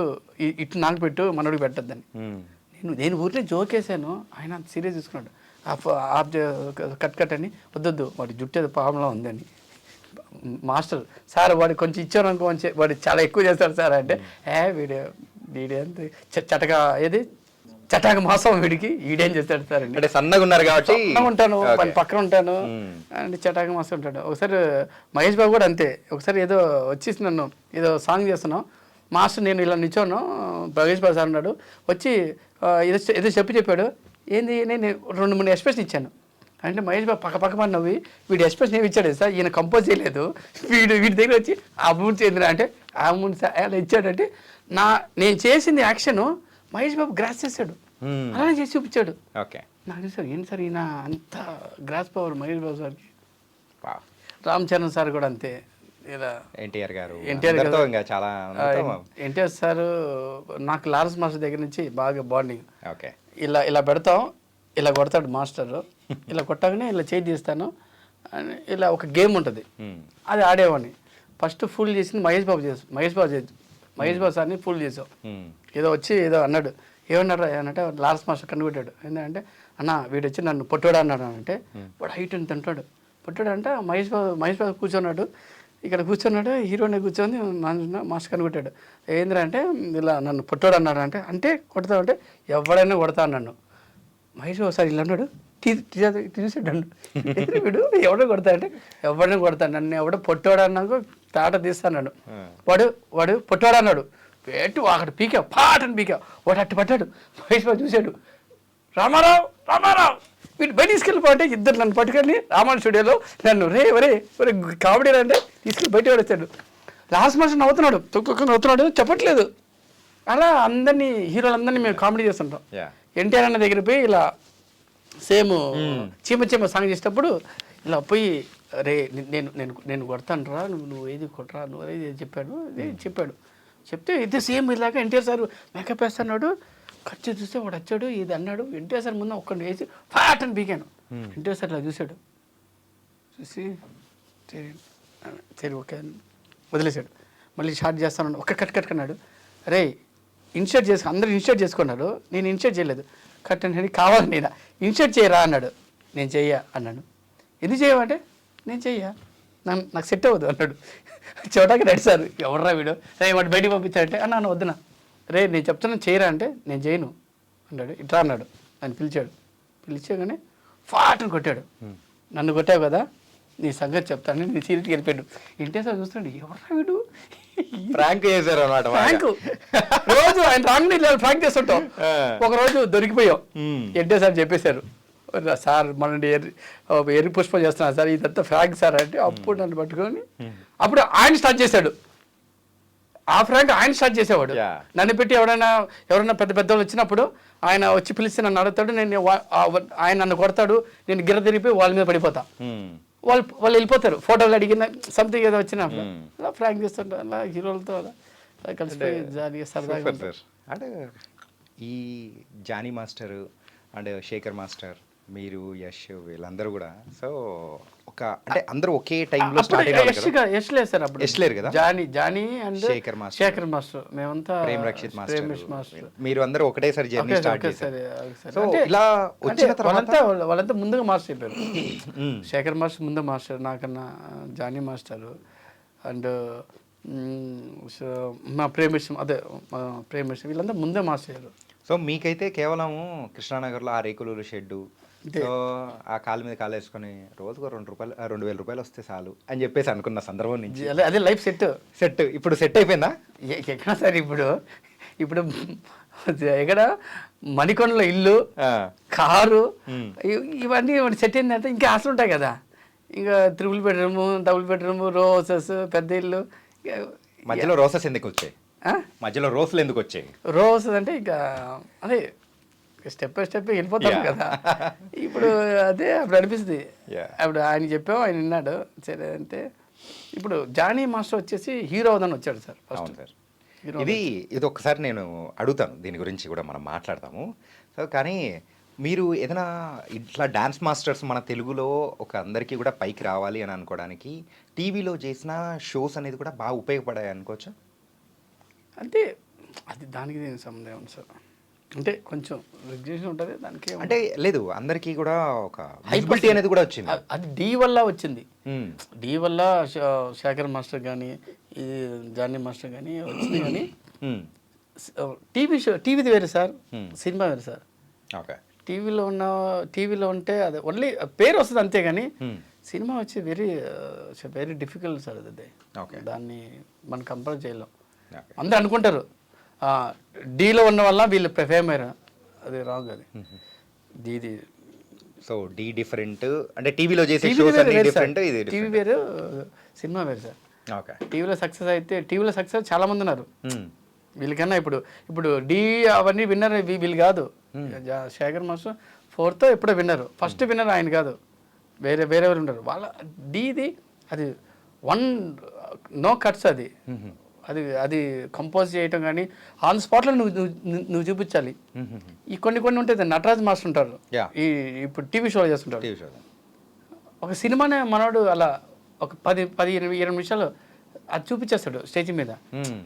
ఇటు నాకు పెట్టు మనోడికి పెట్టద్దని. నేను ఊరిలో జోకేసాను, ఆయన అంత సీరియస్ తీసుకున్నాడు, ఆఫ్ కట్ అని వద్దొద్దు వాడి జుట్టు ఏదో పాములో ఉందని. మాస్టర్ సార్ వాడు కొంచెం ఇచ్చారు అనుకో, వాడు చాలా ఎక్కువ చేస్తాడు సార్ అంటే, వీడు ఎంత చటాక మాసం వీడికి ఈడేం చేస్తాడు సార్ అంటే సన్నగా ఉన్నారు కాబట్టి ఉంటాను పక్కన ఉంటాను అంటే చటాక మాసం ఉంటాడు. ఒకసారి మహేష్ బాబు కూడా అంతే, ఒకసారి ఏదో వచ్చేసి నన్ను ఏదో సాంగ్ చేస్తున్నాం, మాస్టర్ నేను ఇలా నిల్చోను, మహేష్ బాబు సార్ ఉన్నాడు వచ్చి ఏదో చెప్పాడు, ఏంది నేను 2-3 ఎక్స్ప్రెషన్ ఇచ్చాను అంటే మహేష్ బాబు పక్క నవ్వి వీడు ఎక్స్ప్రెషన్ ఏమి ఇచ్చాడు సార్, ఈయన కంపోజ్ చేయలేదు, వీడి దగ్గర వచ్చి ఆ మూడు చెందిన అంటే ఆ మూడు అలా ఇచ్చాడంటే నేను చేసింది యాక్షన్ మహేష్ బాబు గ్రాస్ చేశాడు, అలానే చేసి చూపించాడు. ఓకే. నాకు తెలుసు ఏంటి సార్ ఈయన అంత గ్రాస్ పవర్ మహేష్ బాబు సార్కి. రామ్ చరణ్ సార్ కూడా అంతే, ఇలా ఎన్టీఆర్ గారు చాలా ఎన్టీఆర్ సార్ నాకు లారెన్స్ మాస్టర్ దగ్గర నుంచి బాగా బాండింగ్. ఓకే. ఇలా పెడతాం, ఇలా కొడతాడు మాస్టర్, ఇలా కొట్టగానే ఇలా చేయి తీస్తాను, ఇలా ఒక గేమ్ ఉంటుంది అది ఆడేవాడిని. ఫస్ట్ ఫుల్ చేసింది మహేష్ బాబు సార్ని ఫుల్ చేసాం. ఏదో వచ్చి ఏదో అన్నాడు, ఏమన్నాడు అంటే లారెన్స్ మాస్టర్ కనిపెట్టాడు, ఏంటంటే అన్న వీడు వచ్చి నన్ను పొట్టోడా అన్నాడు అంటే, వాడు హైట్ ఎంత అంటాడు పొట్టాడు అంటే మహేష్ బాబు కూర్చున్నాడు, ఇక్కడ కూర్చున్నాడు హీరోని కూర్చొని మాస్టర్ కనిపెట్టాడు, ఏంద్రా అంటే ఇలా నన్ను పొట్టోడు అన్నాడు అంటే కొడతావు అంటే ఎవడైనా కొడతా అన్నాడు. మహేష్ బాబు సార్ ఇలా అన్నాడు, తీసాడు వీడు ఎవడో కొడతా అంటే ఎవడైనా కొడతాడు, నన్ను ఎవడో పొట్టోడు అన్నాక తాట తీస్తాడు, వాడు పొట్టోడు అన్నాడు, పెట్టు అక్కడ పీకా పాటని పీకా వాడు అట్టు పట్టాడు. మహేష్ బాబు చూశాడు, రామారావు వీడు బయట తీసుకెళ్ళిపోతే ఇద్దరు నన్ను పట్టుకెళ్ళి రామారావు స్టూడియోలో నన్ను ఒరే కామెడీ అంటే తీసుకెళ్ళి బయట పడేస్తాడు. లాస్ట్ మాస్టర్ నవ్వుతున్నాడు చెప్పట్లేదు. అలా అందరినీ హీరోలందరినీ మేము కామెడీ చేస్తుంటాం. ఎన్టీఆర్ అన్న దగ్గర పోయి ఇలా సేమ్ చీమ సాంగ్ చేసేటప్పుడు ఇలా పోయి రే నేను కొడతాను రా నువ్వు ఏది కొట్టరా నువ్వు ఏది చెప్పాడు చెప్తే ఇది సేమ్ ఇలాగా ఎన్టీఆర్ సార్ మేకప్ వేస్తున్నాడు, ఖర్చు చూస్తే వాడు వచ్చాడు ఇది అన్నాడు. ఎన్టీఆర్ సార్ ముందు ఒక్కడిని వేసి ఫ్యాట్ అని పీకాను. ఎన్టీఆర్ సార్ ఇలా చూశాడు, చూసి సరే ఓకే వదిలేశాడు. మళ్ళీ షార్ట్ చేస్తాను ఒక్క కట్ అన్నాడు. రే అందరూ ఇన్షర్ట్ చేసుకున్నారు, నేను ఇన్షర్ట్ చేయలేదు, కట్ అని కావాలి నేను ఇన్షర్ట్ చేయరా అన్నాడు. నేను చెయ్య అన్నాడు. ఎందుకు చేయమంటే నేను చెయ్య నాకు సెట్ అవ్వదు అన్నాడు. చూడడానికి రెడీ సార్ ఎవర్రా వీడు వాడు బయటికి పంపించాడంటే అన్న వద్దునా రే నేను చెప్తున్నాను చేయరా అంటే నేను చేయను అన్నాడు. ఇట్లా అన్నాడు, ఆయన పిలిచాగానే ఫాట్ని కొట్టాడు. నన్ను కొట్టావు కదా నీ సంగతి చెప్తాను నీ సీరియట్కి వెళ్ళిపోయాడు. ఇంటే సార్ చూస్తున్నాడు ఎవర్రా వీడు ఫ్రాంక్ చేశారు అన్నమాట. రోజు ఆయన రాంగ్ ఫ్రాంక్ చేస్తుంటాం. ఒకరోజు దొరికిపోయాం. ఎన్టే సార్ చెప్పేశారు, సార్ మన ఎర్రి పుష్పం చేస్తున్నారు సార్ ఇదంతా ఫ్రాంక్ సార్ అంటే అప్పుడు నన్ను పట్టుకొని అప్పుడు ఆయన స్టార్ట్ చేశాడు. ఆ ఫ్రాంక్ ఆయన స్టార్ట్ చేసేవాడు. Yeah. నన్ను పెట్టి ఎవరైనా పెద్ద పెద్దవాళ్ళు వచ్చినప్పుడు ఆయన వచ్చి పిలిచి నన్ను అడుగుతాడు, ఆయన నన్ను కొడతాడు, నేను గిర్ర తిరిగిపోయి వాళ్ళ మీద పడిపోతా. వాళ్ళు వెళ్ళిపోతారు, ఫోటోలు అడిగిన సంథింగ్ ఏదో వచ్చినప్పుడు అలా ఫ్రాంక్ చేస్తుంటారు, అలా హీరోలతో అలా కలిసిపోయి జాలీగా సరదాగా. సార్ అంటే ఈ Jani master and Sekhar master, మీరు యష్ వీళ్ళందరూ కూడా సో ఒక అంటే అందరూ ఒకే టైంలో స్టార్ట్ అయ్యారు. యష్ లేదు సార్ అప్పుడు, యష్ లేరు కదా, జానీ అండ్ శేఖర్ మాస్టర్ మేమంతా ప్రేమ్ రక్షిత్ మాస్టర్ మీరు అందరూ ఒకటేసారి జర్నీ స్టార్ట్ చేశారు. సో అంటే ఇలా వచ్చిన తర్వాత వాళ్ళంతా ముందుగా మాస్టర్ అయిపోయారు. శేఖర్ మాస్టర్ ముందు మాస్టర్ నాకన్నా, జానీ మాస్టర్ అండ్ మా ప్రేమేశం వీళ్ళంతా ముందే మాస్టర్ అయ్యారు. సో మీకైతే కేవలం కృష్ణానగర్లో ఆ రేకులు షెడ్డు, సో ఆ కాలు మీద కాలు వేసుకొని రోజుకు ₹2,000 వస్తే చాలు అని చెప్పేసి అనుకున్న సందర్భం నుంచి అదే లైఫ్ సెట్. ఇప్పుడు సెట్ అయిపోయిందా? ఎక్కడ సార్ ఇప్పుడు ఎక్కడ మణికొండలో ఇల్లు, కారు, ఇవన్నీ సెట్ అయిందంటే ఇంకా ఆశలు ఉంటాయి కదా. ఇంకా 3 బెడ్రూమ్, డబుల్ బెడ్రూమ్, రోసెస్, పెద్ద ఇల్లు. మధ్యలో రోసెస్ ఎందుకు వచ్చాయి? మధ్యలో రోసులు ఎందుకు వచ్చాయి? రోసెస్ అంటే ఇంకా అదే స్టెప్ బై స్టెప్ వెళ్ళిపోతాం కదా. ఇప్పుడు అదే అప్పుడు అనిపిస్తుంది. అప్పుడు ఆయన చెప్పాము, ఆయన విన్నాడు. సరే అంటే ఇప్పుడు జానీ మాస్టర్ వచ్చేసి హీరో అవుదని వచ్చాడు సార్ ఫస్ట్. సార్ ఇది ఒక్కసారి నేను అడుగుతాను, దీని గురించి కూడా మనం మాట్లాడతాము. సో కానీ మీరు ఏదైనా ఇట్లా డాన్స్ మాస్టర్స్ మన తెలుగులో ఒక అందరికీ కూడా పైకి రావాలి అని అనుకోవడానికి టీవీలో చేసిన షోస్ అనేది కూడా బాగా ఉపయోగపడాయి అనుకోవచ్చా? అంటే అది దానికి దీనికి సంబంధం ఉంది సార్. అంటే కొంచెం రిగ్రెషన్ ఉంటుంది దానికి. అంటే లేదు, అందరికీ కూడా ఒక విజిబిలిటీ అనేది కూడా వచ్చింది. అది డి వల్ల వచ్చింది. డి వల్ల శేఖర్ మాస్టర్ కానీ ఇది జానీ మాస్టర్ కానీ వచ్చింది. కానీ టీవీది వేరే సార్, సినిమా వేరే సార్. ఓకే, టీవీలో ఉంటే అది ఓన్లీ పేరు వస్తుంది అంతే, కానీ సినిమా వచ్చి వెరీ డిఫికల్ట్ సార్. అది దాన్ని మనం కంపేర్ చేయలేం. అందరూ అనుకుంటారు డీలో ఉన్న వల్ల వీళ్ళు ఫేమ్ అయ్యారు, అది రాంగ్. అది ఇది సో డి డిఫరెంట్ అంటే టీవీలో చేసే షోస్ అన్ని డిఫరెంట్, ఇది టీవీ వేరు సినిమా వేరు సార్. ఓకే, టీవీలో సక్సెస్ చాలా మంది ఉన్నారు వీళ్ళకన్నా. ఇప్పుడు డి అవన్నీ విన్నర్ వీళ్ళు కాదు. శేఖర్ మాస్టర్ 4th ఎప్పుడో విన్నర్, ఫస్ట్ విన్నర్ ఆయన కాదు, వేరెవరు ఉన్నారు. వాళ్ళ డీది అది నో కట్స్. అది కంపోజ్ చేయటం కానీ ఆన్ స్పాట్లో నువ్వు చూపించాలి. ఈ కొన్ని ఉంటాయి. నటరాజ్ మాస్టర్ ఉంటారు, ఇప్పుడు టీవీ షోలో చేస్తుంటారు. ఒక సినిమానే మనోడు అలా ఒక 10-20 నిమిషాలు అది చూపించేస్తాడు స్టేజ్ మీద.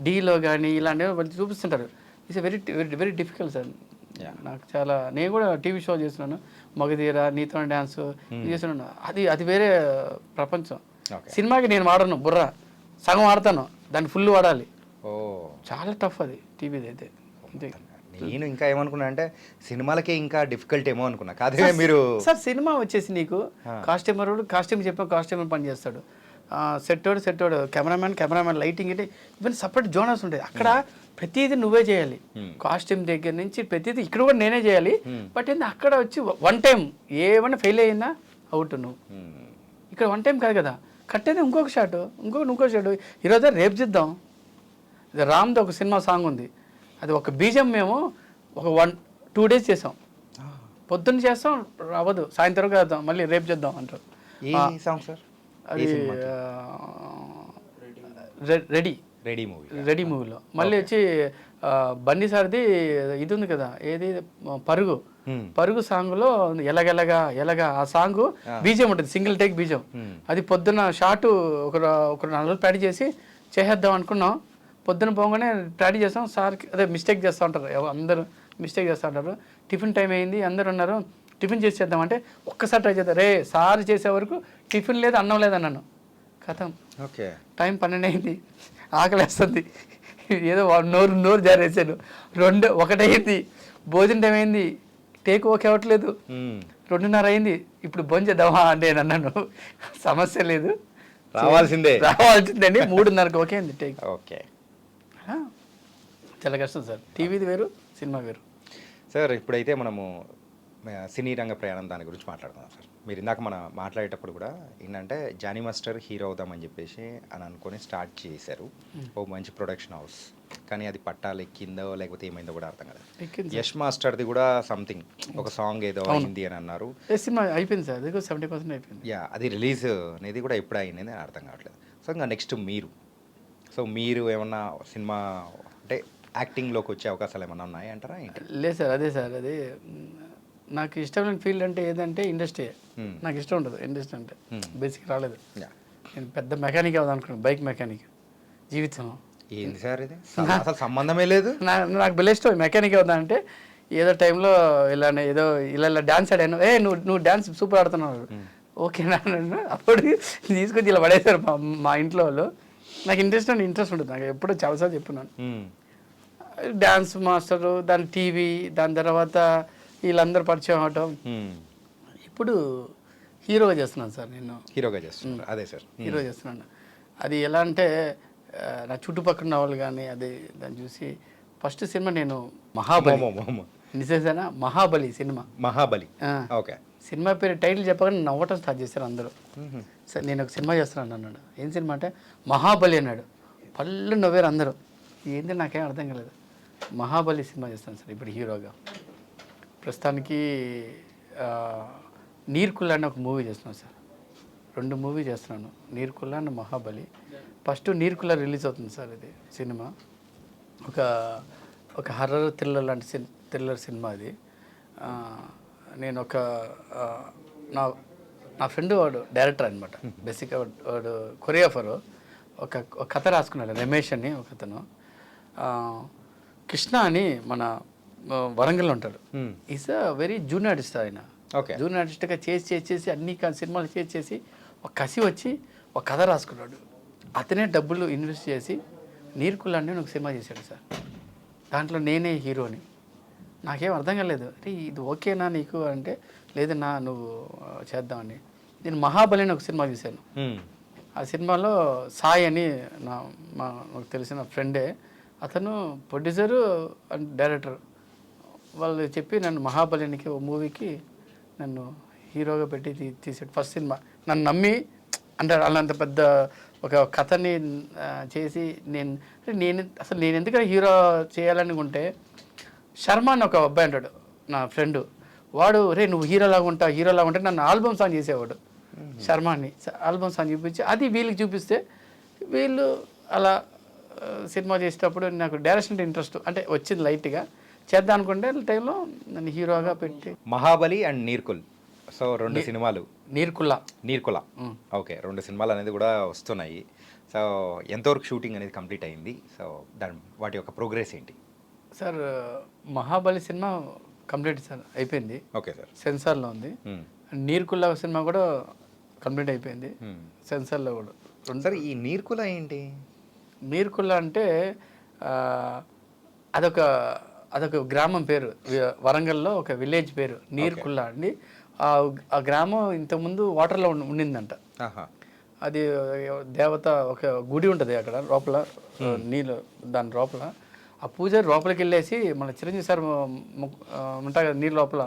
డీలో కానీ ఇలాంటివి చూపిస్తుంటారు. It's very very difficult sir. నాకు చాలా, నేను కూడా టీవీ షో చేస్తున్నాను, మగధీర, నీతో డ్యాన్స్ చేస్తున్నాను. అది వేరే ప్రపంచం. సినిమాకి నేను వాడను, బుర్ర సగం వాడతాను, దాన్ని ఫుల్ వాడాలి. చాలా టఫ్ అది టీవీది అయితే. నేను ఇంకా ఏమనుకున్నా అంటే సినిమాలకే ఇంకా డిఫికల్ట్ ఏమో అనుకున్నా. కాదే మీరు సార్ సినిమా వచ్చేసి నీకు కాస్ట్యూమ్ చెప్పిన కాస్ట్యూమ్ పని చేస్తాడు, సెట్టోడు కెమెరామెన్ లైటింగ్ అంటే ఇవన్నీ సపరేట్ జోనర్స్ ఉంటాయి. అక్కడ ప్రతిదీ నువ్వే చేయాలి, కాస్ట్యూమ్ దగ్గర నుంచి ప్రతిదీ. ఇక్కడ కూడా నేనే చేయాలి. బట్ ఏంది అక్కడ వచ్చి వన్ టైం ఏమన్నా ఫెయిల్ అయిందా అవుట్ నువ్వు. ఇక్కడ వన్ టైం కాదు కదా, కట్టేది ఇంకొక షాట్, ఇంకో షాట్. ఈరోజు రేపు చేద్దాం. రామ్ది ఒక సినిమా సాంగ్ ఉంది, అది ఒక బీజం మేము ఒక 1-2 days చేసాం. పొద్దున్న చేస్తాం, అవ్వదు, సాయంత్రం చేద్దాం, మళ్ళీ రేపు చేద్దాం అంటారు. అది రెడీ మూవీలో. మళ్ళీ వచ్చి బన్నీ సార్ది ఇది ఉంది కదా, ఏది పరుగు సాంగ్లో ఎలాగా ఆ సాంగ్ బీజం ఉంటుంది, సింగిల్ టేక్ బీజం. అది పొద్దున్న షార్ట్ ఒక 4 రోజులు ప్రాక్టీస్ చేసి చేసేద్దాం అనుకున్నాం. పొద్దున పోగానే ప్రాక్టీస్ చేస్తాం. సార్కి అదే మిస్టేక్ చేస్తూ ఉంటారు, అందరూ మిస్టేక్ చేస్తూ ఉంటారు. టిఫిన్ టైం అయింది, అందరు ఉన్నారు, టిఫిన్ చేసేద్దామంటే ఒక్కసారి ట్రై చేద్దాం. సార్ చేసే వరకు టిఫిన్ లేదు, అన్నం లేదు అన్నాను. కథం. ఓకే, టైం 12 అయింది, ఆకలి వేస్తుంది, ఏదో నోరు జారేసాను. 1 అయింది, భోజనం టైం అయింది, టేక్ ఓకే అవ్వట్లేదు. 2:30 అయింది, ఇప్పుడు భోజనం చేద్దామా అంటే నేను అన్నాను, సమస్య లేదు, రావాల్సిందండి. 3:30కి ఓకే అయింది టేక్. ఓకే, చాలా కష్టం సార్. టీవీది వేరు, సినిమా వేరు. సార్ ఇప్పుడైతే మనము సినీ రంగ ప్రయాణం దాని గురించి మాట్లాడుతున్నాం సార్. మీరు ఇందాక మనం మాట్లాడేటప్పుడు కూడా ఏంటంటే జానీ మాస్టర్ హీరో అవుదామని చెప్పేసి అని అనుకొని స్టార్ట్ చేశారు. ఓ మంచి ప్రొడక్షన్ హౌస్, కానీ అది పట్టాలు ఎక్కిందో లేకపోతే ఏమైందో కూడా అర్థం కదా. యష్ మాస్టర్ది కూడా సంథింగ్ ఒక సాంగ్ ఏదో అయింది అని అన్నారు. సినిమా అయిపోయింది సార్, అది 70% అయిపోయింది. యా, అది రిలీజ్ అనేది కూడా ఎప్పుడు అయింది అని అర్థం కావట్లేదు. సో ఇంకా నెక్స్ట్ మీరు ఏమన్నా సినిమా అంటే యాక్టింగ్లోకి వచ్చే అవకాశాలు ఏమన్నా ఉన్నాయి అంటారా ఏంటి? లేదు సార్, అదే సార్, అది నాకు ఇష్టమైన ఫీల్డ్ అంటే ఏదంటే ఇండస్ట్రీ. నాకు ఇష్టం ఉండదు ఇండస్ట్రీ అంటే, బేసిక్ రాలేదు. నేను పెద్ద మెకానిక్ అవుదాం అనుకున్నాను, బైక్ మెకానిక్ జీవితంలో. ఏంది సార్ ఇది, అసలు సంబంధమే లేదు. నాకు భలే ఇష్టం మెకానిక్ అవుదా అంటే, ఏదో టైంలో ఏదో ఇలా డాన్స్ ఆడాను, నువ్వు డాన్స్ సూపర్ ఆడుతున్నావు, ఓకేనా అప్పుడు తీసుకొచ్చి ఇలా పడేశారు మా ఇంట్లో వాళ్ళు. నాకు ఇంట్రెస్ట్ ఉంటుంది, నాకు ఎప్పుడో చాలాసార్లు చెప్పున్నాను. డాన్స్ మాస్టరు, దాని టీవీ, దాని తర్వాత వీళ్ళందరూ పరిచయం అవటం. ఇప్పుడు హీరోగా చేస్తున్నాను సార్, నేను హీరోగా చేస్తున్నాను. అదే సార్, హీరో చేస్తున్నాను. అది ఎలా అంటే నా చుట్టుపక్కల ఉన్న వాళ్ళు కానీ అది దాన్ని చూసి ఫస్ట్ సినిమా నేను నిజేనా మహాబలి సినిమా. ఓకే. సినిమా పేరు టైటిల్ చెప్పగానే నవ్వటం స్టార్ట్ చేశారు అందరూ. సార్ నేను ఒక సినిమా చేస్తున్నాను అన్నాడు. ఏం సినిమా అంటే మహాబలి అన్నాడు. పళ్ళు నవ్వారు అందరూ. ఏంటి నాకేం అర్థం కాలేదు. మహాబలి సినిమా చేస్తాను సార్ ఇప్పుడు హీరోగా. ప్రస్తుతానికి నీర్కుల్లా అని ఒక మూవీ చేస్తున్నాను సార్. 2 మూవీ చేస్తున్నాను, నీర్కుల్లా అండ్ మహాబలి. ఫస్ట్ నీర్కుల్లా రిలీజ్ అవుతుంది సార్. ఇది సినిమా ఒక హర్రర్ థ్రిల్లర్ లాంటి థ్రిల్లర్ సినిమా అది. నేను నా ఫ్రెండ్ వాడు డైరెక్టర్ అనమాట. బేసిక్గా వాడు కొరియోగ్రాఫరు. ఒక కథ రాసుకున్నాడు, రమేష్ అని ఒక అతను. కృష్ణ అని మన వరంగల్లో ఉంటాడు. Is a very junior artist. ఆయన జూనియర్ ఆర్టిస్ట్గా చేసి అన్ని సినిమాలు చేసి ఒక కసి వచ్చి ఒక కథ రాసుకున్నాడు. అతనే డబ్బులు ఇన్వెస్ట్ చేసి నీర్కుల్లాన్ని ఒక సినిమా చేశాడు సార్. దాంట్లో నేనే హీరోని. నాకేం అర్థం కాలేదు. అంటే ఇది ఓకేనా నీకు అంటే, లేదన్నా నువ్వు చేద్దామని. నేను మహాబలి అని ఒక సినిమా చూశాను. ఆ సినిమాలో సాయి అని నాకు తెలిసిన ఫ్రెండే, అతను ప్రొడ్యూసరు అండ్ డైరెక్టర్. వాళ్ళు చెప్పి నన్ను మహాబలినికి ఓ మూవీకి నన్ను హీరోగా పెట్టి తీసాడు. ఫస్ట్ సినిమా నన్ను నమ్మి అంటే అలాంత పెద్ద ఒక కథని చేసి నేను ఎందుకంటే హీరో చేయాలనుకుంటే, శర్మ అని ఒక అబ్బాయి అంటాడు నా ఫ్రెండ్. వాడు నువ్వు హీరోలాగా ఉంటా నన్ను ఆల్బమ్ సాంగ్ చేసేవాడు. శర్మాని ఆల్బమ్ సాంగ్ చూపించి అది వీళ్ళకి చూపిస్తే వీళ్ళు అలా సినిమా చేసేటప్పుడు నాకు డైరెక్షన్ ఇంట్రెస్ట్ అంటే వచ్చింది లైట్గా. చేద్దాం అనుకుంటే టైంలో నన్ను హీరోగా పెట్టి మహాబలి అండ్ నీర్కుల్. సో 2 సినిమాలు. నీర్కుల ఓకే, 2 సినిమాలు అనేది కూడా వస్తున్నాయి. సో ఎంతవరకు షూటింగ్ అనేది కంప్లీట్ అయింది? సో వాటి యొక్క ప్రోగ్రెస్ ఏంటి sir? Mahabali cinema complete sir అయిపోయింది. ఓకే సార్, సెన్సార్లో ఉంది. నీర్కుల్లా సినిమా కూడా కంప్లీట్ అయిపోయింది, సెన్సార్లో కూడా. సార్ ఈ నీర్కుల ఏంటి? నీర్కుల్లా అంటే అదొక గ్రామం పేరు, వరంగల్లో ఒక విలేజ్ పేరు నీర్కుల్లా అండి. ఆ గ్రామం ఇంతకుముందు వాటర్లో ఉండిందంట. అది దేవత ఒక గుడి ఉంటుంది అక్కడ లోపల, నీళ్ళు దాని లోపల. ఆ పూజారి లోపలికి వెళ్ళేసి మన చిరంజీవి సార్ ఉంటాయి కదా నీళ్ళ లోపల,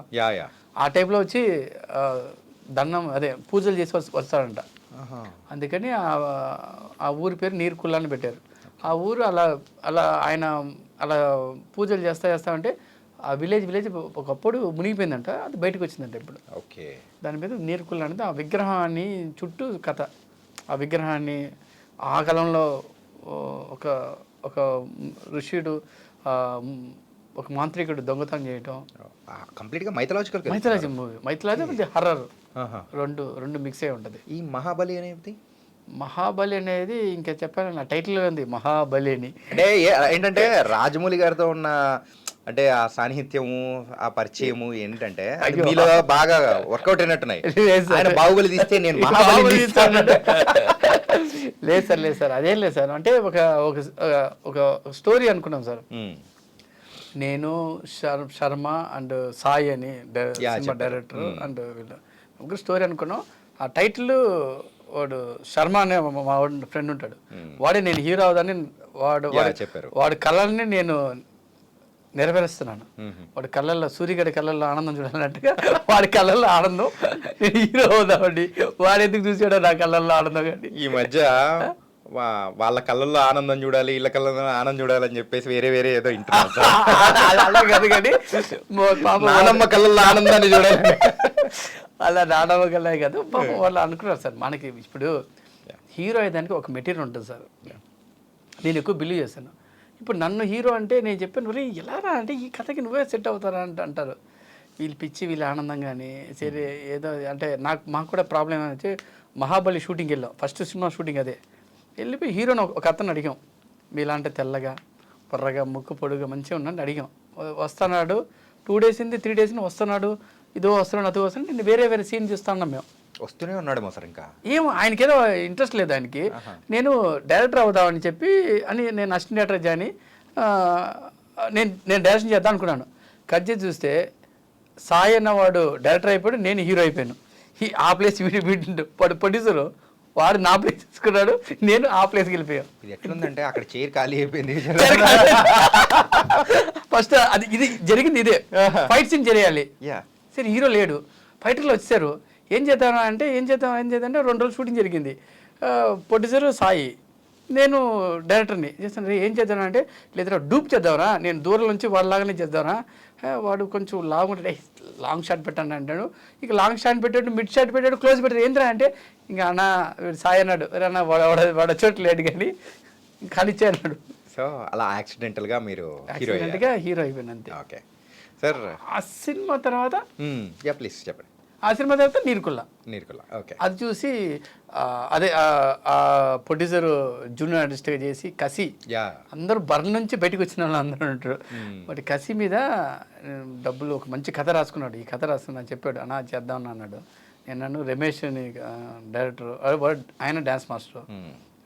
ఆ టైప్లో వచ్చి దండం పూజలు చేసి వస్తాడంట. అందుకని ఆ ఊరి పేరు నీర్కుల్లా అని పెట్టారు. ఆ ఊరు అలా ఆయన అలా పూజలు చేస్తామంటే ఆ విలేజ్ ఒకప్పుడు మునిగిపోయిందంట, అది బయటకు వచ్చిందంట ఇప్పుడు. ఓకే. దాని మీద నీర్కుల్లా అనేది ఆ విగ్రహాన్ని చుట్టూ కథ. ఆ విగ్రహాన్ని ఆ కాలంలో ఒక ఋషుడు, ఒక మాంత్రికుడు దొంగతనం చేయటం. కంప్లీట్గా మైథలాజీ మూవీ. మైథలాజీ హర్రర్ రెండు మిక్స్ అయి ఉంటుంది. ఈ మహాబలి అనేది ఇంకా చెప్పాను, నా టైటిల్ ఉంది మహాబలి అని. అంటే ఏంటంటే రాజమౌళి గారితో ఉన్న అంటే ఆ సాన్నిహిత్యము, ఆ పరిచయము ఏంటంటే మీలో బాగా వర్కౌట్ అయినట్టున్నాయి. బాహుబలి తీస్తే నేను మహాబలి తీస్తాను. లేదు సార్ అదేం లేదు సార్. అంటే ఒక స్టోరీ అనుకున్నాం సార్. నేను శర్మ అండ్ సాయి అని సినిమా డైరెక్టర్ అండ్ వీళ్ళు ఒక స్టోరీ అనుకున్నాం. ఆ టైటిల్ వాడు శర్మ అనే మా ఫ్రెండ్ ఉంటాడు, వాడే నేను హీరో అవుదాన్ని వాడు కళల్ని నెరవేరుస్తున్నాను. వాడి కళ్ళల్లో సూర్యగడి కళ్ళల్లో ఆనందం చూడాలన్నట్టుగా వాడి కళ్ళల్లో ఆనందం, నేను హీరో అవుదామండి. వాడు ఎందుకు చూసాడో నా కళ్ళల్లో ఆనందం. కానీ ఈ మధ్య వాళ్ళ కళ్ళల్లో ఆనందం చూడాలి, వీళ్ళ కళ్ళల్లో ఆనందం చూడాలని చెప్పేసి వేరే వేరే ఏదో ఇంటర్ అలా కాదు కానీ నానమ్మ కళ్ళల్లో ఆనందాన్ని చూడాలి. అలా నానమ్మ కళ్ళే కాదు, పాపం వాళ్ళు అనుకున్నారు సార్. మనకి ఇప్పుడు హీరో అయ్యేదానికి ఒక మెటీరియల్ ఉంటుంది సార్. నేను ఎక్కువ బిలీవ్ చేశాను. ఇప్పుడు నన్ను హీరో అంటే నేను చెప్పాను, మరి ఎలా రా అంటే ఈ కథకి నువ్వే సెట్ అవుతారా అంటే అంటారు. వీళ్ళు పిచ్చి, వీళ్ళు ఆనందం కానీ సరే ఏదో అంటే మాకు కూడా ప్రాబ్లం ఏమైతే మహాబలి షూటింగ్కి వెళ్ళాం. ఫస్ట్ సినిమా షూటింగ్ అదే. వెళ్ళిపోయి హీరోని ఒక అతను అడిగాం, మీలాంటి తెల్లగా పొర్రగా ముక్కు పొడుగా మంచిగా ఉన్నాను అడిగాం. వస్తున్నాడు 2 days అయింది, 3 days వస్తున్నాడు, ఇదో వస్తున్నాడు అదో వస్తున్నాడు. నేను వేరే వేరే సీన్ చూస్తున్నాం. మేము వస్తూనే ఉన్నాడేమో సార్. ఇంకా ఏమో ఆయనకి ఏదో ఇంట్రెస్ట్ లేదు ఆయనకి. నేను డైరెక్టర్ అవుదామని చెప్పి నేను అసిస్టెంట్ డైరెక్టర్ జాయిన్ నేను డైరెక్షన్ చేద్దాం అనుకున్నాను. కట్ చేసి చూస్తే సాయి అన్నవాడు డైరెక్టర్ అయిపోయాడు, నేను హీరో అయిపోయాను. ఆ ప్లేస్ ప్రొడ్యూసరు వాడు నా ప్లేస్ తీసుకున్నాడు, నేను ఆ ప్లేస్కి వెళ్ళిపోయాను. ఇది ఎట్లుందంటే అక్కడ చైర్ ఖాళీ అయిపోయింది. ఫస్ట్ ఇది జరిగింది ఇదే. ఫైట్ సీన్ చేయాలి సరే, హీరో లేడు, ఫైటర్లు వచ్చారు. ఏం చేద్దాం అంటే 2 రోజులు షూటింగ్ జరిగింది. ప్రొడ్యూసర్ సాయి, నేను డైరెక్టర్ని చేస్తాను. ఏం చేద్దాం అంటే లేదా డూప్ చేద్దామరా, నేను దూరం నుంచి వాళ్ళలాగానే చేద్దామరా. వాడు కొంచెం లాంగ్ ఉంటాడు, లాంగ్ షాట్ పెట్టండి అంటాడు. ఇక లాంగ్ షాట్ పెట్టాడు, మిడ్ షాట్ పెట్టాడు, క్లోజ్ పెట్టాడు. ఏంద్రా అంటే ఇంకా అన్న సాయి అన్నాడు, అన్న వాడు చోటు లేడు కానీ కానిచ్చే అన్నాడు. సో అలా యాక్సిడెంటల్గా మీరు హీరో అయిపోయింది అంతే. Okay sir. ఆ సినిమా తర్వాత ప్లీజ్ చెప్పండి. ఆ సినిమా తర్వాత నీరుకుల్లా. ఓకే. అది చూసి అదే ప్రొడ్యూసర్ జూనియర్ ఆర్టిస్ట్గా చేసి కసి, అందరూ బర్న్ నుంచి బయటకు వచ్చిన వాళ్ళు అందరూ ఉంటారు. బట్ కసి మీద డబ్బులు ఒక మంచి కథ రాసుకున్నాడు. ఈ కథ రాసుకున్నా చెప్పాడు, అన్నా చేద్దామని అన్నాడు. నేను రమేష్ అని డైరెక్టర్, ఆయన డ్యాన్స్ మాస్టర్,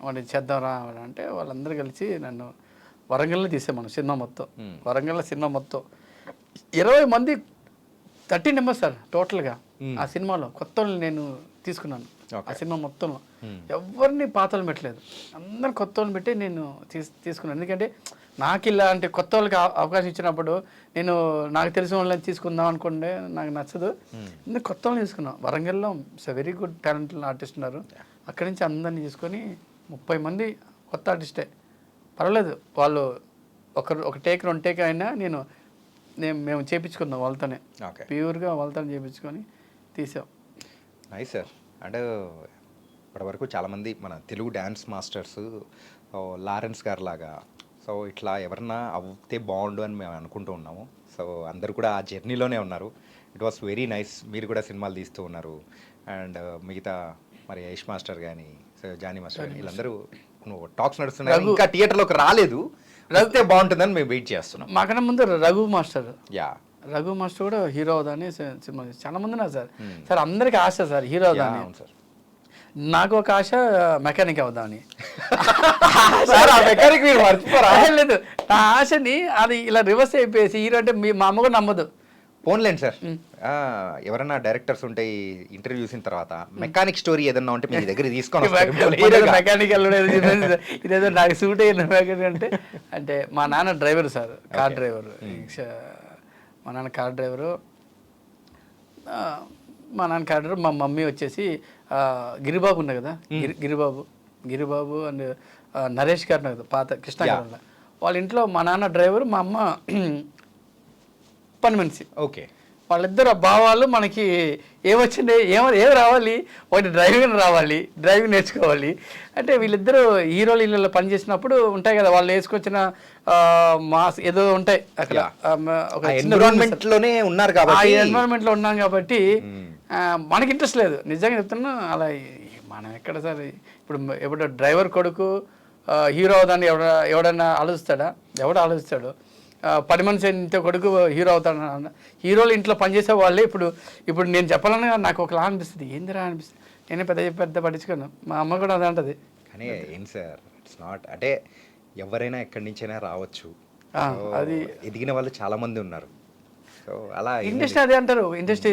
వాడిని చేద్దాం రా అంటే వాళ్ళందరూ కలిసి నన్ను వరంగల్లో తీసాం. మనం సినిమా మొత్తం వరంగల్లో సినిమా మొత్తం 20 మంది 13 members సార్ టోటల్గా. ఆ సినిమాలో కొత్త నేను తీసుకున్నాను. ఆ సినిమా మొత్తం ఎవరిని పాతలు పెట్టలేదు, అందరు కొత్త వాళ్ళని పెట్టి నేను తీసుకున్నాను. ఎందుకంటే నాకు ఇలాంటి కొత్త వాళ్ళకి అవకాశం ఇచ్చినప్పుడు నేను నాకు తెలిసిన వాళ్ళని తీసుకుందాం అనుకుంటే నాకు నచ్చదు. ఎందుకు కొత్త వాళ్ళని తీసుకున్నాం. వరంగల్లో వెరీ గుడ్ టాలెంట్ ఆర్టిస్ట్ ఉన్నారు. అక్కడి నుంచి అందరినీ తీసుకొని 30 మంది కొత్త ఆర్టిస్టే. పర్వాలేదు, వాళ్ళు ఒక టేక్ 2 టేక్ అయినా మేము చేయించుకున్నాం వాళ్ళతోనే, ప్యూర్గా వాళ్ళతోనే చేయించుకొని తీసాం. Nice sir. అంటే ఇప్పటివరకు చాలామంది మన తెలుగు డ్యాన్స్ మాస్టర్స్ లారెన్స్ గారు లాగా సో ఇట్లా ఎవరన్నా అవుతే బాగుండు అని మేము అనుకుంటూ ఉన్నాము. సో అందరు కూడా ఆ జర్నీలోనే ఉన్నారు. It was very nice. మీరు కూడా సినిమాలు తీస్తూ ఉన్నారు. అండ్ మిగతా మరి యష్ మాస్టర్ కానీ జానీ మాస్టర్ కానీ వీళ్ళందరూ టాక్స్ నడుస్తున్నారు. ఇంకా థియేటర్లోకి రాలేదు, రఘుతే బాగుంటుందని మేము వెయిట్ చేస్తున్నాం. మాకన్నా ముందు రఘు మాస్టర్ కూడా హీరో అవుదాని సినిమా చాలా మంది ఉన్నారు సార్. సార్ అందరికి ఆశ సార్ హీరో అవుదాని. సార్ నాకు ఒక ఆశ మెకానిక్ అవుదామని. మెకానిక్ మీరు మర్చిపోరా? లేదు, నా ఆశని అది ఇలా రివర్స్ అయిపోయేసి హీరో అంటే మా అమ్మ కూడా నమ్మదు. పోన్లేండి సార్, ఎవరైనా డైరెక్టర్స్ ఉంటే ఇంటర్వ్యూ చూసిన తర్వాత మెకానిక్ స్టోరీ ఏదన్నా ఉంటే మీ దగ్గర తీసుకొని మెకానిక్ ఇదేదో నాకు సూట్ అయిన మెకానిక్ అంటే మా నాన్న డ్రైవర్ సార్, కార్ డ్రైవర్. మా నాన్న కార్ డ్రైవరు, మా మమ్మీ వచ్చేసి గిరిబాబు ఉంది కదా, గిరిబాబు అండ్ నరేష్ గారు కదా పాత కృష్ణ గారు. వాళ్ళ ఇంట్లో మా నాన్న డ్రైవర్, మా అమ్మ పని మనిషి. ఓకే. వాళ్ళిద్దరు భావాలు మనకి ఏమొచ్చింది, ఏమి రావాలి, ఒకటి డ్రైవింగ్ నేర్చుకోవాలి. అంటే వీళ్ళిద్దరూ హీరోలు ఇళ్ళలో పనిచేసినప్పుడు ఉంటాయి కదా, వాళ్ళు వేసుకొచ్చిన మాస్ ఏదో ఉంటాయి అక్కడ. ఒక ఎన్విరాన్మెంట్లోనే ఉన్నారు కాబట్టి, ఎన్విరాన్మెంట్లో ఉన్నాం కాబట్టి మనకి ఇంట్రెస్ట్ లేదు. నిజంగా చెప్తున్నా, అలా మనం ఎక్కడ సార్ ఇప్పుడు డ్రైవర్ కొడుకు హీరో అవుదాన్ని ఎవడన్నా ఆలోచిస్తాడా? ఎవడు ఆలోచిస్తాడు? పని మనిషి ఇంత కొడుకు హీరో అవుతాడు. హీరోలు ఇంట్లో పనిచేసే వాళ్ళే ఇప్పుడు నేను చెప్పాలని నాకు ఒకలా అనిపిస్తుంది. ఏందిరా అనిపిస్తుంది. నేనే పెద్ద పట్టించుకోను. మా అమ్మ కూడా అదే అంటది. కానీ ఏం సార్, ఇట్స్ నాట్ అంటే ఎవరైనా ఎక్కడి నుంచైనా రావచ్చు. అది ఎదిగిన వాళ్ళు చాలా మంది ఉన్నారు. సో అలా ఇండస్ట్రీ అదే అంటారు. ఇండస్ట్రీ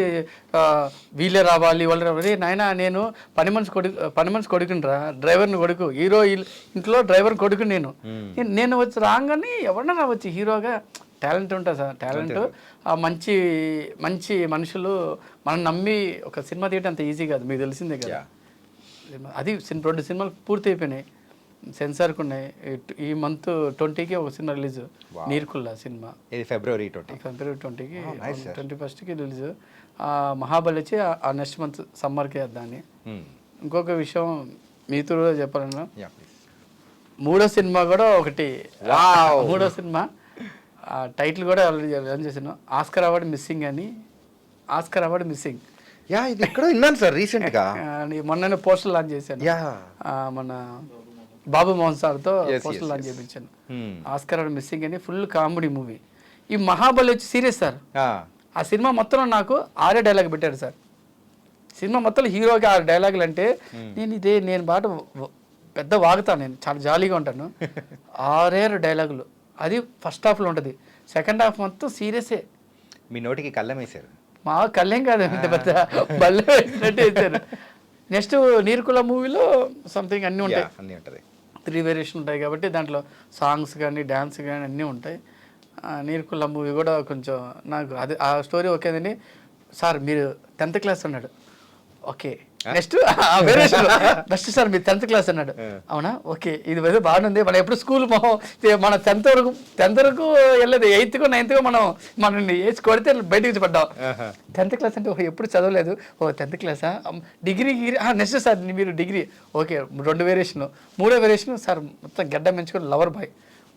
వీళ్ళే రావాలి, వాళ్ళు రావాలి. నాయన నేను పని మనిషి కొడుకునిరా, డ్రైవర్ని కొడుకు. హీరో ఇంట్లో డ్రైవర్ కొడుకు. నేను వచ్చి రాగానే ఎవరన్నా రావచ్చు హీరోగా. టాలెంట్ ఉంటుంది సార్, టాలెంట్ ఆ మంచి మంచి మనుషులు మనం నమ్మి ఒక సినిమా తీయడం అంత ఈజీ కాదు, మీకు తెలిసిందే కదా. అది 2 సినిమాలు పూర్తి అయిపోయినాయి, సెన్సార్కి ఉన్నాయి. ఈ మంత్ 20కి ఒక సినిమా రిలీజ్, నీర్కుల్లా సినిమా. ఇది ఫిబ్రవరి 20కి 21కి రిలీజ్. మహాబలి వచ్చి ఆ నెక్స్ట్ మంత్ సమ్మర్కి వేద్దాన్ని. ఇంకొక విషయం మీతో కూడా చెప్పాలన్నా, మూడో సినిమా కూడా ఒకటి, మూడో సినిమా టైటిల్ కూడా ఆల్రెడీ చేశాను, ఆస్కర్ అవార్డు మిస్సింగ్ అని. ఆస్కర్ అవార్డు మిస్సింగ్ ఇది ఎక్కడో విన్నాను సార్ రీసెంట్గా. మొన్న పోస్టర్ లాంచ్ చేశాను, మన బాబు మోహన్ సార్తో పోస్టర్ లాంచ్ చేయించాను. ఆస్కర్ అవార్డు మిస్సింగ్ అని ఫుల్ కామెడీ మూవీ. ఈ మహాబలి వచ్చి సీరియస్ సార్. ఆ సినిమా మొత్తంలో నాకు 6 డైలాగ్ పెట్టాడు సార్. సినిమా మొత్తం హీరోకి 6 డైలాగులు అంటే నేను బాట పెద్ద వాగుతాను, నేను చాలా జాలీగా ఉంటాను. 6 డైలాగులు, అది ఫస్ట్ హాఫ్లో ఉంటుంది, సెకండ్ హాఫ్ మొత్తం సీరియసే. మీ నోటికి కళ్ళం వేశారు. మా కళ్ళేం కాదు, ఇంత పెద్ద బల్ల వేసినట్టు వేశారు. నెక్స్ట్ నీర్కుల మూవీలో సంథింగ్ అన్నీ ఉంటాయి, 3 వేరియేషన్ ఉంటాయి కాబట్టి దాంట్లో సాంగ్స్ కానీ డ్యాన్స్ కానీ అన్నీ ఉంటాయి. నీర్కుల మూవీ కూడా కొంచెం నాకు అది ఆ స్టోరీ ఓకేదని. సార్ మీరు 10th క్లాస్ అన్నాడు, okay. Next variation best sir మీరు 10th క్లాస్ అన్నాడు, అవునా ఓకే ఇది బాగుంది. మనం ఎప్పుడు స్కూల్ మన 10th వరకు వెళ్ళలేదు, 8th 9th మనల్ని వేసి కొడితే బయటకు పడ్డాం. 10th క్లాస్ అంటే ఎప్పుడు చదవలేదు, 10th క్లాసా, డిగ్రీ నెక్స్ట్ సార్ మీరు డిగ్రీ, ఓకే 2 వేరియేషన్. 3వ వేరియేషన్ సార్ మొత్తం గడ్డ పెంచుకొని లవర్ బాయ్,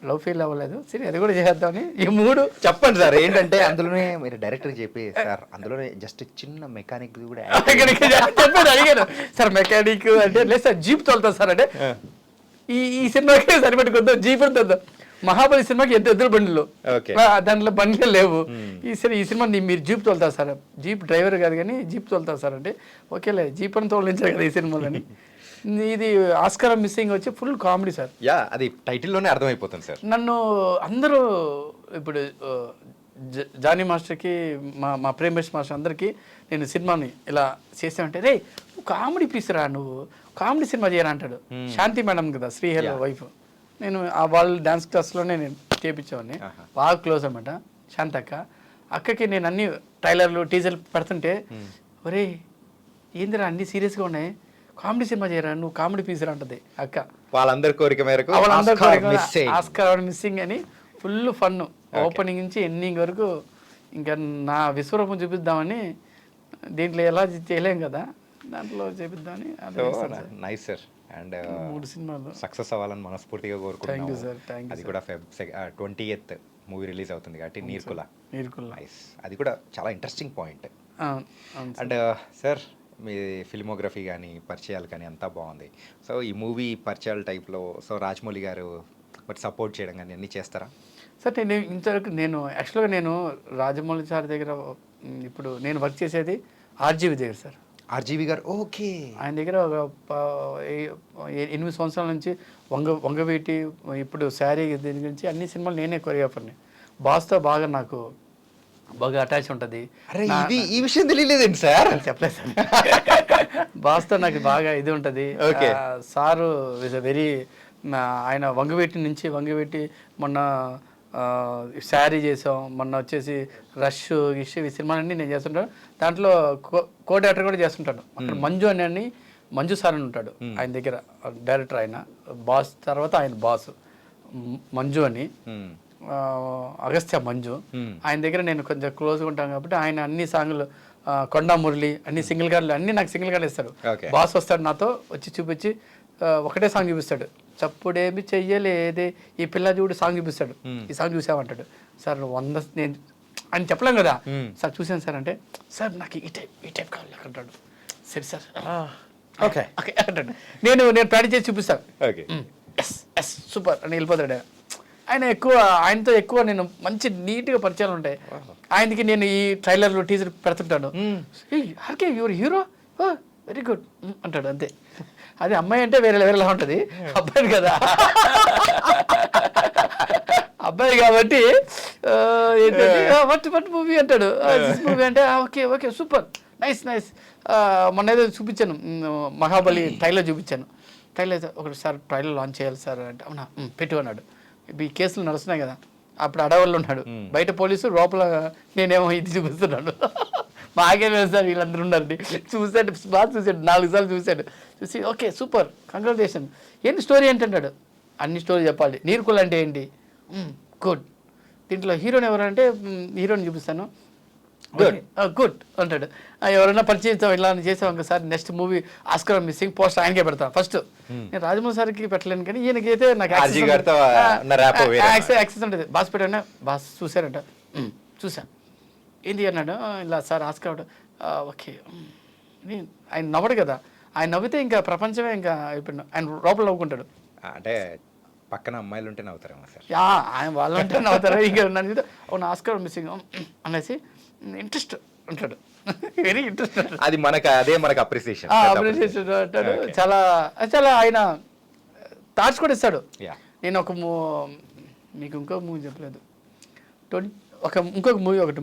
లవ్ ఫీల్ అవ్వలేదు, సరే అది కూడా చేద్దామని. ఈ 3 చెప్పండి సార్. ఏంటంటే అందులోనే మీరు డైరెక్టర్ చెప్పి సార్ అందులోనే జస్ట్ చిన్న మెకానిక్ కూడా చెప్పేది అడిగాను సార్. మెకానిక్ అంటే లేదు సార్, జీప్ తోలుతా సార్ అంటే ఈ సినిమాకి సరిపెట్టుకుందాం, జీప్ తోలుతాం. మహాబలి సినిమాకి ఎద్దుల బండ్లు, దాంట్లో బండ్లు లేవు. ఈ సినిమా మీరు జీప్ తోలుతారు సార్, జీప్ డ్రైవర్ కాదు కానీ జీప్ తోలుతారు సార్ అంటే, ఓకేలే జీప్ అని తోలించారు కదా ఈ సినిమాలని. ఇది ఆస్కార్ మిస్సింగ్ వచ్చి ఫుల్ కామెడీ సార్. అది టైటిల్లోనే అర్థమైపోతుంది సార్. నన్ను అందరూ ఇప్పుడు జానీ మాస్టర్కి మా ప్రేమేష్ మాస్టర్ అందరికీ నేను సినిమాని ఇలా చేసామంటే, రే కామెడీ పీస్ రా, నువ్వు కామెడీ సినిమా చేయరా అంటాడు. శాంతి మేడం కదా శ్రీహరి వైఫ్, నేను వాళ్ళ డ్యాన్స్ క్లాస్లోనే నేను చేయించేవాడిని, బాగా క్లోజ్ అనమాట శాంతక్క. అక్కకి నేను అన్ని ట్రైలర్లు టీజర్లు పెడుతుంటే, ఒరే ఏందిరా అన్నీ సీరియస్గా ఉన్నాయి, కామెడీ సినిమా చేయరా నువ్వు, కామెడీ పీసరా అంటది అక్క. వాళ్ళందరి కోరిక మేరకు ఆస్కార్ మిస్సింగ్ అని ఫుల్ ఫన్, ఓపెనింగ్ నుంచి ఎండింగ్ వరకు. ఇంకా నా విశ్వరూపం చూపిద్దామని, దీంట్లో ఎలా చేయలేం కదా, దాంట్లో చేపిద్దామని. Nice sir. అండ్ 3 సినిమాలు సక్సెస్ అవ్వాలని మనస్ఫూర్తిగా కోరుకుంటున్నాను. అది కూడా 20th మూవీ రిలీజ్ అవుతుంది కాబట్టి నీర్కుల. నైస్, అది కూడా చాలా interesting point. And sir me filmography కానీ పరిచయాలు కానీ అంతా బాగుంది. సో ఈ మూవీ పరిచయాల టైప్లో సో రాజమౌళి గారు మరి సపోర్ట్ చేయడం కానీ అన్నీ చేస్తారా సార్? నేను ఇంతవరకు యాక్చువల్గా నేను రాజమౌళి సార్ దగ్గర ఇప్పుడు నేను వర్క్ చేసేది ఆర్జీవి దగ్గర సార్. ఆర్జీవి గారు, ఓకే. ఆయన దగ్గర ఒక 8 సంవత్సరాల నుంచి వంగవీటి, ఇప్పుడు శారీ దీని గురించి అన్ని సినిమాలు నేనే కొరియోగ్రాఫర్ని. బాస్తో బాగా నాకు బాగా అటాచ్ ఉంటుంది. ఈ విషయం తెలియలేదండి సార్. చెప్పలేదు సార్. బాస్తో నాకు బాగా ఇది ఉంటుంది. సారు ఇస్ అ వెరీ, ఆయన వంగవీటి మొన్న శారీ చేసాం, మొన్న వచ్చేసి రష్ గిష్ ఈ సినిమాలన్నీ నేను చేస్తుంటాను. దాంట్లో కో డైరెక్టర్ కూడా చేస్తుంటాను. అక్కడ మంజు సార్ అని ఉంటాడు ఆయన దగ్గర డైరెక్టర్. ఆయన బాస్ తర్వాత ఆయన బాస్ మంజు అని, అగస్త్య మంజు. ఆయన దగ్గర నేను కొంచెం క్లోజ్గా ఉంటాను కాబట్టి ఆయన అన్ని సాంగ్లు, కొండా మురళి అన్ని సింగిల్ గార్లు అన్నీ నాకు సింగిల్ గార్లు ఇస్తారు. బాస్ వస్తాడు నాతో వచ్చి చూపించి ఒకటే సాంగ్ చూపిస్తాడు, చప్పుడేమి చెయ్యలేదే ఈ పిల్ల చూడు సాంగ్ చూపిస్తాడు, ఈ సాంగ్ చూసామంటాడు. సార్ 100 నేను అని చెప్పలేం కదా, సార్ చూసాను సార్ అంటే, సార్ నాకు ఈ టైప్ కావాలి అంటాడు. సరే సార్ ఓకే ఓకే అంటాడు. నేను ప్రాక్టీస్ చేసి చూపిస్తాను, ఎస్ ఎస్ సూపర్ అని వెళ్ళిపోతాడు. ఆయనతో ఎక్కువ నేను మంచి నీట్గా పరిచయాలు ఉంటాయి. ఆయనకి నేను ఈ ట్రైలర్లు టీజర్ పెడుతుంటాను. హర్కే యువర్ హీరో, వెరీ గుడ్ అంటాడు అంతే. అది అమ్మాయి అంటే వేరేలా ఉంటుంది, అబ్బాయి కదా, అబ్బాయి కాబట్టి ఏంటంటే మూవీ అంటాడు. మూవీ అంటే okay okay super nice nice. మొన్న ఏదో చూపించాను, మహాబలి ట్రైలర్ చూపించాను. ట్రైలర్ ఒకటి సార్ ట్రైలర్ లాంచ్ చేయాలి సార్ అంటే, అవునా పెట్టు అన్నాడు. ఈ కేసులు నడుస్తున్నాయి కదా, అప్పుడు అడవుల్లో ఉన్నాడు, బయట పోలీసు, లోపల నేనేమో ఇది చూపిస్తున్నాడు. మాకే లేదు సార్, వీళ్ళందరూ ఉన్నారండి. చూశాడు, బాగా చూశాడు, 4 సార్లు చూశాడు. చూసి ఓకే సూపర్ కంగ్రాచులేషన్, ఏంటి స్టోరీ ఏంటంటాడు. అన్ని స్టోరీ చెప్పాలి. నీరుకులు అంటే ఏంటి, గుడ్. దీంట్లో హీరోని ఎవరంటే హీరోని చూపిస్తాను, గుడ్ అంటాడు. ఎవరైనా పరిచయం ఇలా చేసాం ఒకసారి, next movie Oscar missing post ఆయనకే పెడతాను ఫస్ట్. నేను రాజమౌళి సార్కి పెట్టలేను కానీ ఈయనకైతే నాకు యాక్సెస్ ఉంటుంది. బాస్ పెట్టాను, బాస్ చూశారంట, చూసా ఏంటి అన్నాడు. ఇలా సార్ ఆస్కర్ ఓకే. ఆయన నవ్వడు కదా, ఆయన నవ్వితే ఇంకా ప్రపంచమే ఇంకా అయిపోయినా. ఆయన లోపల నవ్వుకుంటాడు. అంటే పక్కన అమ్మాయిలు ఉంటే నవ్వుతారేమో సార్. ఆయన వాళ్ళు ఉంటే నవ్వుతారు. ఇంకా నన్ను అవును ఆస్కర్ మిస్సింగ్ అనేసి ఇంట్రెస్ట్ అంటాడు, వెరీ ఇంట్రెస్ట్. అది అదే మనకు అప్రిసియేషన్ అంటాడు. చాలా చాలా ఆయన థాట్స్ కూడా ఇస్తాడు. నేను మీకు ఇంకో మూవీ చెప్పలేదు, ఇంకొక మూవీ ఒకటి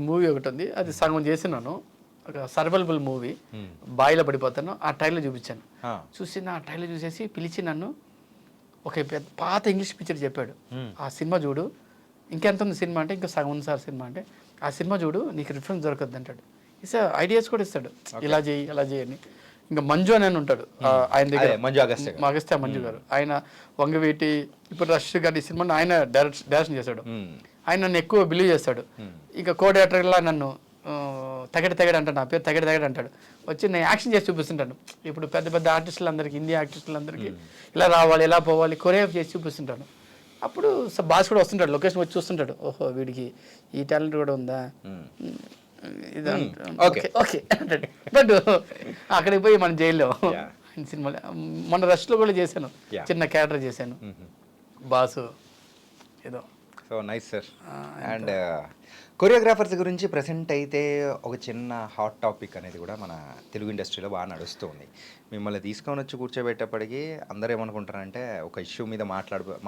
ఉంది, అది సగం చేసినాను. ఒక సర్వైవల్ మూవీ, బాయిలో పడిపోతాను. ఆ ట్రైలర్ చూపించాను. చూసి ఆ ట్రైలర్ చూసేసి పిలిచి నన్ను ఒక పెద్ద పాత ఇంగ్లీష్ పిక్చర్ చెప్పాడు. ఆ సినిమా చూడు, ఇంకెంత ఉంది సినిమా అంటే, ఇంకా సగం ఉంది సార్ సినిమా అంటే, ఆ సినిమా చూడు నీకు రిఫరెన్స్ దొరకద్దు అంటాడు. ఇసా ఐడియాస్ కూడా ఇస్తాడు, ఇలా చేయి అలా చేయని. ఇంకా మంజు అని ఉంటాడు ఆయన దగ్గర, అగస్త్య మంజు గారు. ఆయన వంగవీటి, ఇప్పుడు రష్ గారి సినిమాని ఆయన డైరెక్షన్ చేశాడు. ఆయన నన్ను ఎక్కువ బిలీవ్ చేస్తాడు. ఇంకా కో డైరెక్టర్లా నన్ను తెగడ అంటాడు, నా పేరు తెగడ అంటాడు. వచ్చి నేను యాక్షన్ చేసి చూపిస్తుంటాను. ఇప్పుడు పెద్ద పెద్ద ఆర్టిస్టులందరికీ, హిందీ ఆర్టిస్టులందరికీ ఇలా రావాలి, ఎలా పోవాలి, కొరియోగ్రాఫ్ చేసి చూపిస్తుంటాను. అప్పుడు బాస్ కూడా వస్తుంటాడు, లొకేషన్ వచ్చి చూస్తుంటాడు. ఓహో వీడికి ఈ టాలెంట్ కూడా ఉందా, ఇది ఓకే ఓకే అంటాడు. బట్ అక్కడికి పోయి మన జైల్లో సినిమాలో మొన్న రష్లో కూడా చేశాను, చిన్న క్యారెక్టర్ చేశాను. బాసు ఏదో. So nice sir. And choreographers గురించి ప్రెసెంట్ అయితే ఒక చిన్న హాట్ టాపిక్ అనేది కూడా మన తెలుగు ఇండస్ట్రీలో బాగా నడుస్తుంది. మిమ్మల్ని తీసుకొని వచ్చి కూర్చోబెట్టేప్పటికీ అందరూ ఏమనుకుంటారంటే ఒక ఇష్యూ మీద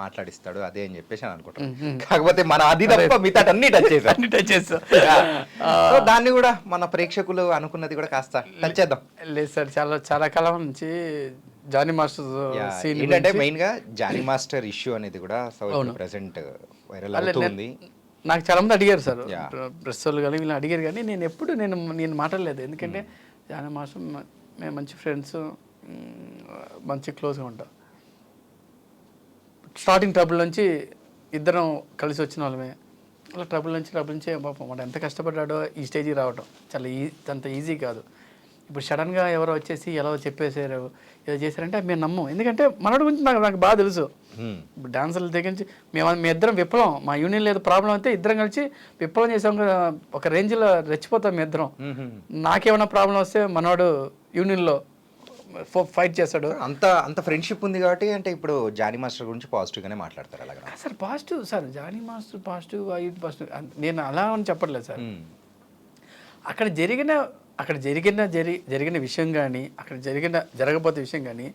మాట్లాడిస్తాడు అదే అని చెప్పేసి అని అనుకుంటారు. కాకపోతే మన అది తప్ప మిగతా అన్ని టచ్ చేస్తాం. దాన్ని కూడా మన ప్రేక్షకులు అనుకున్నది కూడా కాస్త టచ్ చేద్దాం. లేదు సార్, చాలా కాలం నుంచి జానీ మాస్టర్ సీన్ ఏంటంటే మెయిన్ గా జానీ మాస్టర్ ఇష్యూ అనేది కూడా ప్రెసెంట్ వైరల్ అవుతుంది. నాకు చాలా మంది అడిగారు సార్, ప్రెస్ వాళ్ళు కానీ వీళ్ళు అడిగారు, కానీ నేను ఎప్పుడు నేను మాట్లాడలేదు. ఎందుకంటే జానీ మాస్టర్ మేము మంచి ఫ్రెండ్స్, మంచి క్లోజ్గా ఉంటాం. స్టార్టింగ్ ట్రబుల్ నుంచి ఇద్దరం కలిసి వచ్చిన వాళ్ళమే. అలా ట్రబుల్ నుంచి పాపం వాడు ఎంత కష్టపడ్డాడో ఈ స్టేజ్కి రావడం చాలా అంత ఈజీ కాదు. ఇప్పుడు సడన్గా ఎవరో వచ్చేసి ఎలా చెప్పేసారు, ఏదో చేశారంటే మేము నమ్మం. ఎందుకంటే మనోడి గురించి నాకు బాగా తెలుసు. ఇప్పుడు డాన్సర్ల దగ్గర నుంచి మీ ఇద్దరం విప్లవం, మా యూనియన్లో ఏదో ప్రాబ్లం అయితే ఇద్దరం కలిసి విప్లవం చేసాం, ఒక రేంజ్లో రెచ్చిపోతాం మీ ఇద్దరం. నాకేమైనా ప్రాబ్లం వస్తే మనోడు యూనియన్లో ఫైట్ చేస్తాడు. అంత ఫ్రెండ్షిప్ ఉంది కాబట్టి అంటే ఇప్పుడు జానీ మాస్టర్ గురించి పాజిటివ్గానే మాట్లాడతారు. అలాగే sir positive sir, Jani master positive నేను అలా అని చెప్పట్లేదు సార్. అక్కడ జరిగిన విషయం కానీ, అక్కడ జరగబోతే విషయం కానీ,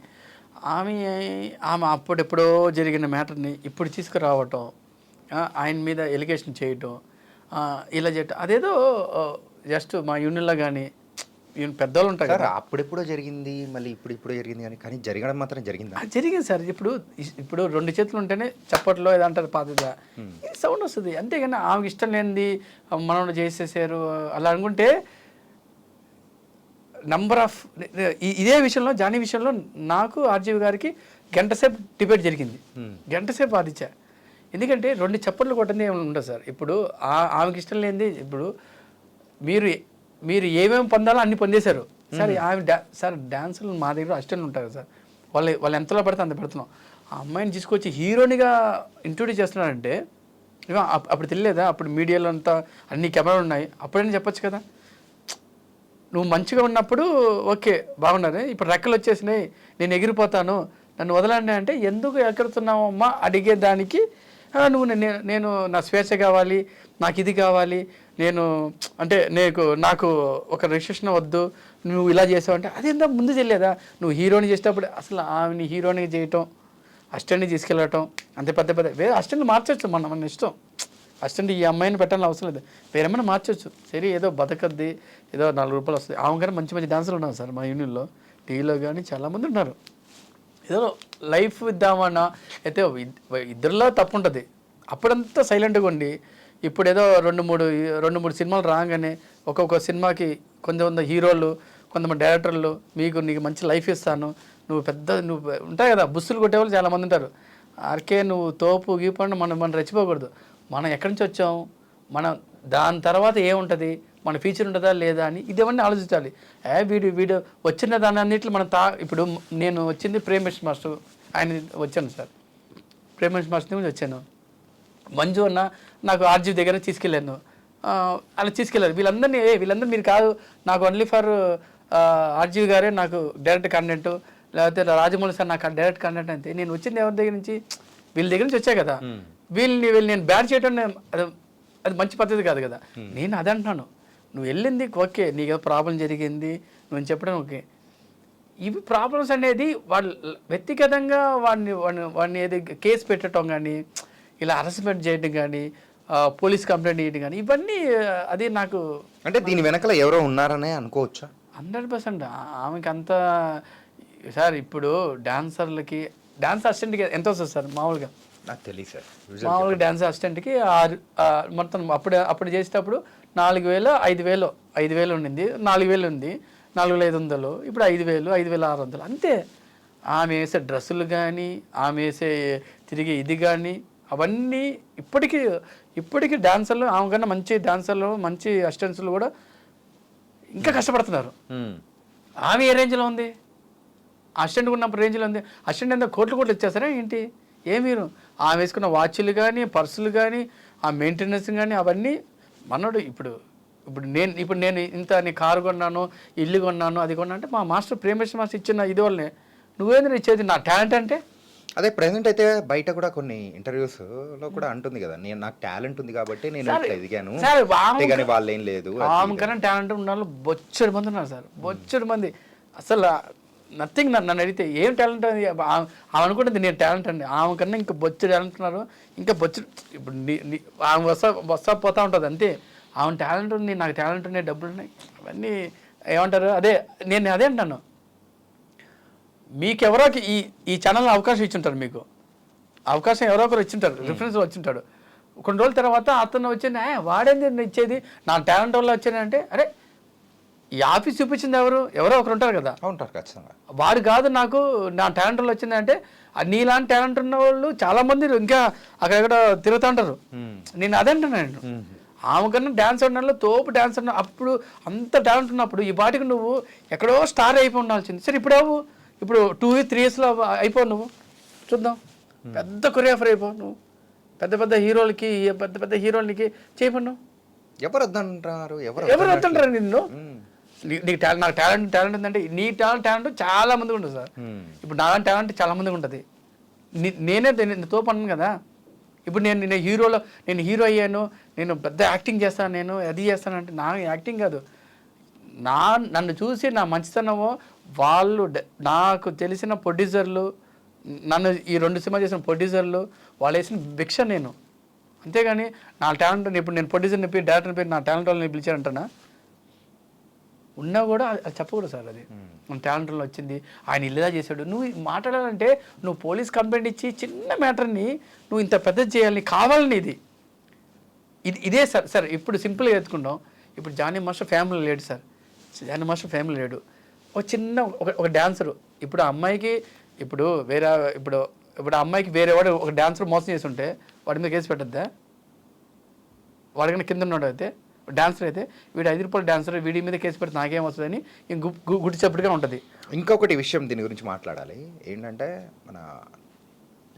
ఆమె అప్పుడెప్పుడో జరిగిన మ్యాటర్ని ఇప్పుడు తీసుకురావటం, ఆయన మీద ఎలిగేషన్ చేయటం, ఇలా చేయటం, అదేదో జస్ట్ మా యూనియన్లో కానీ పెద్దవాళ్ళు ఉంటారు కదా, అప్పుడెప్పుడో జరిగింది మళ్ళీ ఇప్పుడు జరిగింది కానీ జరగడం మాత్రం జరిగింది సార్. ఇప్పుడు 2 చేతులు ఉంటేనే చప్పట్లో ఏదంటారు పాతగా సౌండ్ వస్తుంది. అంతేగాని ఆమెకి ఇష్టం లేనిది మనం చేసేసారు అలా అనుకుంటే నంబర్ ఆఫ్ ఇదే విషయంలో జానీ విషయంలో నాకు ఆర్జీవి గారికి గంట సేపు డిబేట్ జరిగింది. గంట సేపు వాదించా. ఎందుకంటే 2 చప్పట్లు కొట్టండి ఏమైనా ఉండదు సార్. ఇప్పుడు ఆమెకి ఇష్టం లేనిది, ఇప్పుడు మీరు ఏమేమి పొందాలో అన్ని పొందేశారు సార్. సార్ డాన్సులు మా దగ్గర అసిస్టెంట్లు ఉంటారు సార్, వాళ్ళు ఎంతలో పడితే అంత పెడుతున్నాం. ఆ అమ్మాయిని తీసుకొచ్చి హీరోనిగా ఇంట్రొడ్యూస్ చేస్తున్నారంటే అప్పుడు తెలియలేదా? అప్పుడు మీడియాలో అంతా అన్ని కెమెరాలు ఉన్నాయి, అప్పుడైనా చెప్పొచ్చు కదా. నువ్వు మంచిగా ఉన్నప్పుడు ఓకే బాగున్నారు, ఇప్పుడు రెక్కలు వచ్చేసినాయి నేను ఎగిరిపోతాను నన్ను వదలండి అంటే ఎందుకు ఎగురుతున్నావమ్మా అడిగేదానికి నువ్వు నేను నా స్వేచ్ఛ కావాలి, నాకు ఇది కావాలి, నాకు ఒక రిస్ట్రిక్షన్ వద్దు, నువ్వు ఇలా చేసావు అంటే అదేందా ముందు తెలియదా? నువ్వు హీరోని చేసేటప్పుడు అసలు ఆమెని హీరోని చేయటం, అసిస్టెంట్ని తీసుకెళ్ళటం, అంతే పెద్ద వేరే అసిస్టెంట్ని మార్చొచ్చు, మన ఇష్టం. అసిస్టెంట్ ఈ అమ్మాయిని పెట్టాలని అవసరం లేదు, వేరేమైనా మార్చొచ్చు. సరే ఏదో బతకద్ది, ఏదో 4 రూపాయలు వస్తుంది. ఆమె కానీ మంచి డాన్సర్లు ఉన్నారు సార్ మా యూనియన్లో, టీవీలో కానీ చాలామంది ఉన్నారు. ఏదో లైఫ్ ఇద్దామన్నా అయితే ఇద్దరిలో తప్పు ఉంటుంది. అప్పుడంతా సైలెంట్గా ఉండి ఇప్పుడు ఏదో రెండు మూడు సినిమాలు రాగానే ఒక్కొక్క సినిమాకి కొంతమంది హీరోలు కొంతమంది డైరెక్టర్లు నీకు మంచి లైఫ్ ఇస్తాను, నువ్వు ఉంటాయి కదా బుస్సులు కొట్టేవాళ్ళు చాలామంది ఉంటారు. ఆర్కే నువ్వు తోపు గీపండి మనం రెచ్చిపోకూడదు. మనం ఎక్కడి నుంచి వచ్చాం, మనం దాని తర్వాత ఏముంటుంది, మన ఫ్యూచర్ ఉంటుందా లేదా అని ఇదేమన్నీ ఆలోచించాలి. వీడు వచ్చిన దాని అన్నింటిలో మనం ఇప్పుడు నేను వచ్చింది ప్రేమేష్ మాస్టర్ ఆయన వచ్చాను సార్, ప్రేమేష్ మాస్టర్ నుంచి వచ్చాను. మంజు అన్న నాకు ఆర్జీవి దగ్గర తీసుకెళ్ళాను, అలా తీసుకెళ్ళారు. వీళ్ళందరూ మీరు కాదు, నాకు ఓన్లీ ఫర్ ఆర్జీవి గారే నాకు డైరెక్ట్ కంటెంట్, లేకపోతే రాజమౌళి సార్ నాకు డైరెక్ట్ కంటెంట్ అంతే. నేను వచ్చింది ఎవరి దగ్గర నుంచి, వీళ్ళ దగ్గర నుంచి వచ్చా కదా. వీళ్ళు నేను బ్యాన్ చేయడం అది మంచి పద్ధతి కాదు కదా. నేను అదే అంటున్నాను, నువ్వు వెళ్ళింది ఓకే, నీకు ప్రాబ్లం జరిగింది నువ్వు చెప్పడం ఓకే. ఇవి ప్రాబ్లమ్స్ అనేది వాళ్ళు వ్యక్తిగతంగా వాడిని ఏది కేసు పెట్టడం కానీ, ఇలా హరాస్మెంట్ చేయడం కానీ, పోలీస్ కంప్లైంట్ చేయడం కానీ, ఇవన్నీ అది నాకు అంటే దీని వెనకాల ఎవరో ఉన్నారనే అనుకోవచ్చా? 100%. ఆమెకి అంతా సార్ ఇప్పుడు డాన్సర్లకి డాన్స్ అసిస్టెంట్కి ఎంత వస్తుంది సార్ మామూలుగా? నాకు తెలియదు సార్. మామూలుగా డాన్స్ అసిస్టెంట్కి మొత్తం అప్పుడు చేసేటప్పుడు 4,000 5,000 ఉండింది, 4,000 ఉంది, 4,500, ఇప్పుడు 5,000 5,600 అంతే. ఆమె వేసే డ్రెస్సులు కానీ, ఆమె వేసే తిరిగి ఇది కానీ అవన్నీ ఇప్పటికీ డాన్సర్లు, ఆమె కన్నా మంచి డాన్సర్లు మంచి అసిస్టెంట్స్లు కూడా ఇంకా కష్టపడుతున్నారు. ఆమె ఏ రేంజ్లో ఉంది, అసిస్టెంట్ ఉన్నప్పుడు రేంజ్లో ఉంది. అసిస్టెంట్ ఎంత కోట్లు ఇచ్చేస్తారా ఏంటి? మీరు ఆమె వేసుకున్న వాచ్లు కానీ, పర్సులు కానీ, ఆ మెయింటెనెన్స్ కానీ అవన్నీ మనోడు. ఇప్పుడు నేను ఇంత కారు కొన్నాను, ఇల్లు కొన్నాను, అది కొన్నా అంటే మా మాస్టర్ ప్రేమేష్ మాస్టర్ ఇచ్చిన ఇది వల్లనే. నువ్వేంద్ర ఇచ్చేది నా టాలెంట్ అంటే? అదే ప్రెసెంట్ అయితే బయట కూడా కొన్ని ఇంటర్వ్యూస్ లో కూడా అంటుంది కదా, నాకు టాలెంట్ ఉంది కాబట్టి నేను ఇట్లా ఎదిగాను, కానీ వాళ్ళు ఏం లేదు. ఆమె కన్నా టాలెంట్ ఉన్న వాళ్ళు బొచ్చడు మంది ఉన్నారు సార్, బొచ్చడు మంది. అసలు నథింగ్. నన్ను అడిగితే ఏం టాలెంట్ అది ఆమె అనుకుంటుంది నేను టాలెంట్ అండి. ఆమె కన్నా ఇంకా బొచ్చడు టాలెంట్ ఉన్నారు, ఇంకా బొచ్చడు. ఇప్పుడు ఆమె వస్తా పోతా ఉంటుంది అంతే. ఆమె టాలెంట్ ఉంది, నాకు టాలెంట్ ఉన్నాయి, డబ్బులు ఉన్నాయి, అవన్నీ ఏమంటారు. నేను అదే అంటాను, మీకెవరోకి ఈ ఛానల్లో అవకాశం ఇచ్చింటారు, మీకు అవకాశం ఎవరో ఒకరు ఇచ్చింటారు, రిఫరెన్స్ వచ్చింటాడు. కొన్ని రోజుల తర్వాత అతను వచ్చింది, వాడేంది ఇచ్చేది, నా టాలెంట్ వల్ల వచ్చానంటే, అరే ఈ ఆఫీస్ చూపించింది ఎవరో ఒకరు ఉంటారు కదా, ఉంటారు ఖచ్చితంగా. వాడు కాదు నాకు నా టాలెంట్ వల్ల వచ్చిందంటే, నీలాంటి టాలెంట్ ఉన్న వాళ్ళు చాలా మంది ఇంకా అక్కడెక్కడ తిరుగుతూ ఉంటారు. నేను అదే అంటున్నాను, ఆమె కన్నా డ్యాన్స్ ఆడిన తోపు డ్యాన్స్ ఆడిన అప్పుడు అంత టాలెంట్ ఉన్నప్పుడు ఈ వాటికి నువ్వు ఎక్కడో స్టార్ అయిపోయి ఉండాల్సింది. సరే ఇప్పుడు 2-3 yearsలో అయిపోవు, నువ్వు చూద్దాం, పెద్ద కొరియోగ్రాఫర్ అయిపోవు నువ్వు, పెద్ద హీరోలకి చేయమన్నావు. ఎవరు వద్దంటారు? ఎవరు వద్దంటారు నిన్ను? నీకు నాకు టాలెంట్ ఉందంటే నీ టాలెంట్ చాలా మందికి ఉంటుంది సార్. ఇప్పుడు నా టాలెంట్ చాలా మందికి ఉంటుంది. నేనే తోపు అన్నాను కదా. ఇప్పుడు నేను హీరో అయ్యాను, నేను పెద్ద యాక్టింగ్ చేస్తాను, నేను అది చేస్తానంటే నా యాక్టింగ్ కాదు, నన్ను చూసి నా మంచితనమో వాళ్ళు నాకు తెలిసిన ప్రొడ్యూసర్లు, నన్ను ఈ 2 సినిమా చేసిన ప్రొడ్యూసర్లు వాళ్ళు వేసిన భిక్ష నేను. అంతేగాని నా టాలెంట్ ఇప్పుడు నేను ప్రొడ్యూసర్ని పేరు డైరెక్టర్ని పేరు నా టాలెంట్ వాళ్ళని పిలిచారంటనా? ఉన్నా కూడా అది చెప్పకూడదు సార్. అది మన టాలెంట్ వల్ల వచ్చింది, ఆయన ఇల్లుదా చేశాడు. నువ్వు మాట్లాడాలంటే నువ్వు పోలీస్ కంప్లైంట్ ఇచ్చి చిన్న మ్యాటర్ని నువ్వు ఇంత పెద్దది చేయాలని కావాలని ఇదే సార్. ఇప్పుడు సింపుల్గా ఎత్తుకుంటాం. ఇప్పుడు జానీ మాస్టర్ ఫ్యామిలీ లేడు సార్, జానీ మాస్టర్ ఫ్యామిలీ లేడు. ఒక చిన్న ఒక డాన్సరు, ఇప్పుడు ఆ అమ్మాయికి ఇప్పుడు అమ్మాయికి వేరేవాడు ఒక డాన్సర్ మోసం చేసి ఉంటే వాడి మీద కేసు పెట్టద్దా? వాడికన్నా కింద ఉన్నాడు అయితే డాన్సర్ అయితే, వీడు 5 రూపాయల డాన్సర్, వీడి మీద కేసు పెడితే నాకేం వస్తుందని గుడి చెప్పడుగా ఉంటుంది. ఇంకొకటి విషయం దీని గురించి మాట్లాడాలి ఏంటంటే, మన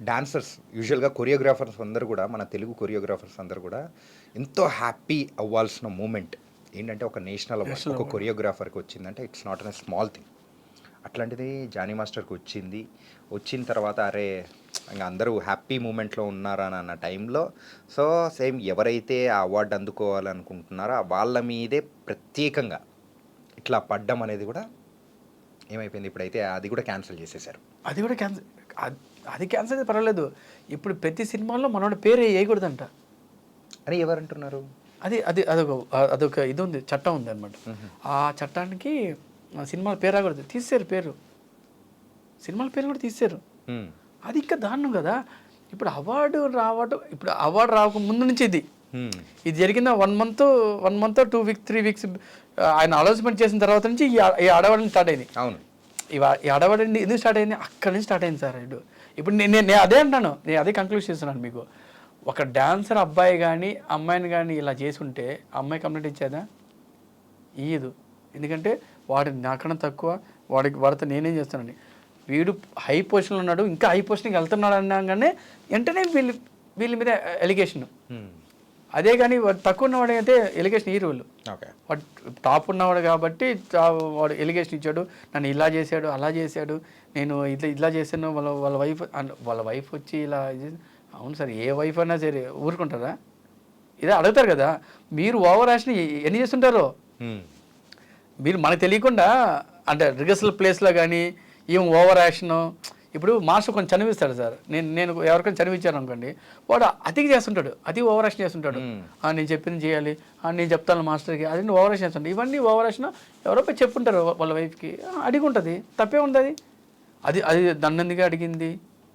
డాన్సర్స్ యూజువల్గా కొరియోగ్రాఫర్స్ అందరూ కూడా, మన తెలుగు కొరియోగ్రాఫర్స్ అందరూ కూడా ఎంతో హ్యాపీ అవ్వాల్సిన మూమెంట్ ఏంటంటే, ఒక నేషనల్ అవార్డ్ ఒక కొరియోగ్రాఫర్కి వచ్చిందంటే it's not an small thing. అట్లాంటిది జానీ మాస్టర్కి వచ్చిన తర్వాత అరే ఇంకా అందరూ హ్యాపీ మూమెంట్లో ఉన్నారా అన్న టైంలో, సో సేమ్ ఎవరైతే ఆ అవార్డు అందుకోవాలనుకుంటున్నారో వాళ్ళ మీదే ప్రత్యేకంగా ఇట్లా పడ్డం అనేది కూడా ఏమైపోయింది, ఇప్పుడైతే అది కూడా క్యాన్సిల్ చేసేసారు. అది క్యాన్సిల్ అయితే పర్వాలేదు. ఇప్పుడు ప్రతి సినిమాలో మనోడి పేరు వేయకూడదంట అని ఎవరంటున్నారు? అదొక ఇది ఉంది, చట్టం ఉంది అనమాట. ఆ చట్టానికి సినిమాల పేరు రాకూడదు, తీసేశారు పేరు, సినిమాల పేరు కూడా తీసేశారు. అది ఇంకా దారుణం కదా. ఇప్పుడు అవార్డు రాక ముందు నుంచి ఇది జరిగిన 1 month 2 weeks 3 weeks ఆయన అనౌన్స్మెంట్ చేసిన తర్వాత నుంచి ఈ ఆడవాడిని స్టార్ట్ అయింది. అవును, ఈ ఆడవాడి ఎందుకు స్టార్ట్ అయింది? అక్కడి నుంచి స్టార్ట్ అయింది సార్. ఇప్పుడు నేను అదే అంటాను, నేను అదే కంక్లూడ్ చేస్తున్నాను మీకు. ఒక డాన్సర్ అబ్బాయి కానీ అమ్మాయిని కానీ ఇలా చేసి ఉంటే అమ్మాయి కంప్లైంట్ ఇచ్చేదా? ఇయ్యదు. ఎందుకంటే వాడు నాకన్నా తక్కువ, వాడితో నేనేం చేస్తానండి, వీడు హై పొజిషన్లో ఉన్నాడు, ఇంకా హై పొజిషన్కి వెళ్తున్నాడు అనగానే వెంటనే వీళ్ళ మీద ఎలిగేషన్. అదే కానీ వాడు తక్కువ ఉన్నవాడు అయితే ఎలిగేషన్ ఇయ్యరు వాళ్ళు. వాడు టాప్ ఉన్నవాడు కాబట్టి వాడు ఎలిగేషన్ ఇచ్చాడు, నన్ను ఇలా చేశాడు అలా చేశాడు, నేను ఇలా చేశాను, వాళ్ళ వైఫ్ వచ్చి ఇలా. అవును సార్, ఏ వైఫ్ అయినా సరే ఊరుకుంటారా? ఇదే అడుగుతారు కదా. మీరు ఓవర్ యాక్షన్ ఎన్ని చేస్తుంటారో మీరు మనకు తెలియకుండా, అంటే రిహర్సల్ ప్లేస్లో కానీ ఏం ఓవర్ యాక్షన్. ఇప్పుడు మాస్టర్ కొంచెం చనివిస్తాడు సార్, నేను ఎవరికైనా చనివిచ్చాను అనుకోండి, వాడు అతికి చేస్తుంటాడు, అతి ఓవర్ యాక్షన్ చేస్తుంటాడు. నేను చెప్పింది చేయాలి, నేను చెప్తాను మాస్టర్కి, అది ఓవర్ యాక్షన్ చేస్తుంటాడు. ఇవన్నీ ఓవర్ యాక్షన్ ఎవరో పోయి చెప్పుంటారు వాళ్ళ వైఫ్కి, అడిగి ఉంటుంది, తప్పే ఉంది. అది నన్నెందుకు అడిగింది,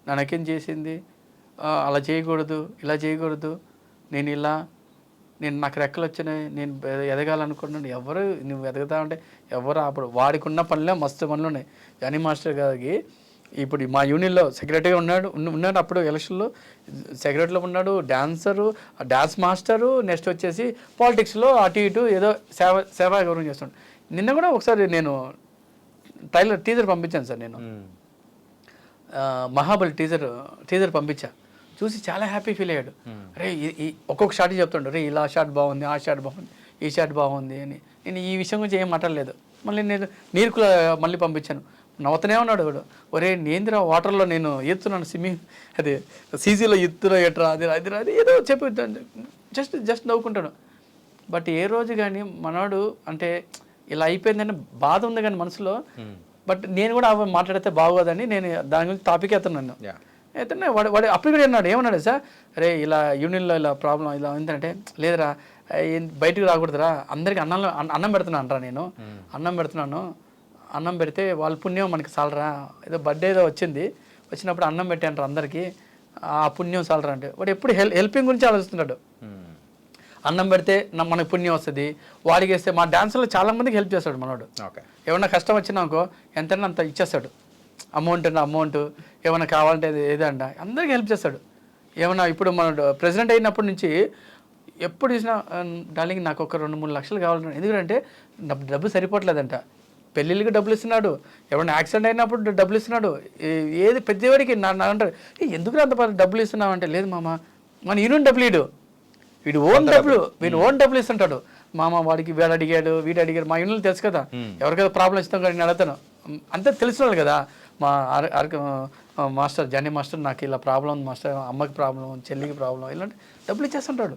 నన్నకేం చేసింది, అలా చేయకూడదు, ఇలా చేయకూడదు, నాకు రెక్కలు వచ్చినాయి, నేను ఎదగాలనుకున్నాను. ఎవరు నువ్వు ఎదగతా అంటే ఎవరు అప్పుడు వాడికి ఉన్న పనులే మస్తు పనులు ఉన్నాయి. జానీ మాస్టర్ గారికి ఇప్పుడు మా యూనియన్లో సెక్రటరీగా ఉన్నాడు అప్పుడు ఎలక్షన్లో సెక్రటరీలో ఉన్నాడు, డాన్స్ మాస్టరు, నెక్స్ట్ వచ్చేసి పాలిటిక్స్లో అటు ఇటు ఏదో సేవా గౌరవం చేస్తున్నాడు. నిన్న కూడా ఒకసారి నేను టీజర్ పంపించాను సార్, నేను మహాబలి టీజర్ పంపించా, చూసి చాలా హ్యాపీ ఫీల్ అయ్యాడు. రే ఒక్కొక్క షాట్ చెప్తుండు, రే ఇలా షాట్ బాగుంది, ఆ షాట్ బాగుంది, ఈ షాట్ బాగుంది అని. నేను ఈ విషయం గురించి ఏం మాట్లాడలేదు. మళ్ళీ నేను నీరుకుల మళ్ళీ పంపించాను, నవ్వుతూనే ఉన్నాడు వాడు. ఒరే నేంద్ర వాటర్లో నేను ఎత్తున్నాను, స్విమ్మింగ్ అదే సీజీలో ఎత్తులో ఎట్రా అది ఏదో చెప్పి జస్ట్ నవ్వుకుంటాడు. బట్ ఏ రోజు కానీ మనవాడు అంటే ఇలా అయిపోయిందని బాధ ఉంది కానీ మనసులో. బట్ నేను కూడా మాట్లాడితే బాగోదని నేను దాని గురించి టాపిక్ ఎత్తున్నాను. అయితే వాడు అప్పుడు కూడా అన్నాడు, ఏమన్నాడు సార్, అరే ఇలా యూనియన్లో ఇలా ప్రాబ్లం ఇలా ఏంటంటే, లేదురా బయటకు రాకూడదురా, అందరికీ అన్నం పెడుతున్నాను రా, నేను అన్నం పెడుతున్నాను, అన్నం పెడితే వాళ్ళ పుణ్యం మనకి చాలరా, ఏదో బర్త్డే ఏదో వచ్చినప్పుడు అన్నం పెట్టాను అందరికీ, ఆ పుణ్యం చాలరా అంటే. వాడు ఎప్పుడు హెల్పింగ్ గురించి ఆలోచిస్తున్నాడు. అన్నం పెడితే మనకు పుణ్యం వస్తుంది, వాడికి వేస్తే మా డాన్స్లో చాలామందికి హెల్ప్ చేస్తాడు మనోడు. ఏమన్నా కష్టం వచ్చినా అనుకో ఎంతైనా అంత ఇచ్చేస్తాడు, అమౌంట్ ఏమైనా కావాలంటే ఏదంట అందరికీ హెల్ప్ చేస్తాడు. ఏమన్నా ఇప్పుడు మన ప్రెసిడెంట్ అయినప్పటి నుంచి ఎప్పుడు చూసినా డార్లింగ్ నాకు ఒక 2-3 లక్షలు కావాలంటే, ఎందుకంటే డబ్బు సరిపోవట్లేదంట, పెళ్ళిళ్ళకి డబ్బులు ఇస్తున్నాడు, ఎవరైనా యాక్సిడెంట్ అయినప్పుడు డబ్బులు ఇస్తున్నాడు, ఏది పెద్దవాడికి అంటారు ఎందుకు అంత డబ్బులు ఇస్తున్నావు అంటే, లేదు మామ మన యూనియన్ డబ్బులు వీడు ఓన్ డబ్బులు ఇస్తుంటాడు మామ, వాడికి వీడు అడిగాడు, మా యూనియన్లో తెలుసు కదా, ఎవరికైనా ప్రాబ్లం ఇస్తాం కానీ నేను అడుగుతాను, అంతే తెలిసిన కదా. మా మాస్టర్ జానీ మాస్టర్ నాకు ఇలా ప్రాబ్లం ఉంది మాస్టర్, అమ్మకి ప్రాబ్లం, చెల్లికి ప్రాబ్లం, ఇలాంటి డబ్బులు ఇచ్చేస్తుంటాడు.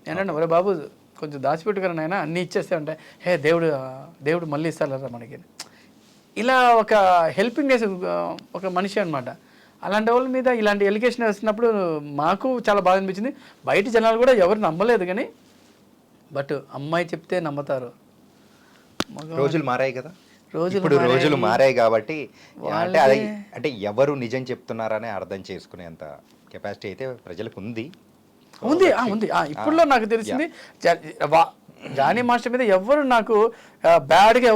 ఏంటంటే ఒరే బాబు కొంచెం దాచిపెట్టుకుని ఆయన అన్నీ ఇచ్చేస్తే అంటే, దేవుడు మళ్ళీ ఇస్తారా మనకి. ఇలా ఒక హెల్పింగ్ చేసే ఒక మనిషి అనమాట. అలాంటి వాళ్ళ మీద ఇలాంటి ఎలిగేషన్ వేసినప్పుడు మాకు చాలా బాధ అనిపించింది. బయట జనాలు కూడా ఎవరు నమ్మలేదు కానీ, బట్ అమ్మాయి చెప్తే నమ్ముతారు. రోజులు మారాయి కదా, రోజులు మారాయి కాబట్టి అంటే ఎవరు నిజం చెప్తున్నారని అర్థం చేసుకునేంత కెపాసిటీ అయితే ప్రజలకు ఉంది. ఇప్పుడులో నాకు తెలిసింది జానీ మాస్టర్ మీద ఎవరు నాకు బ్యాడ్గా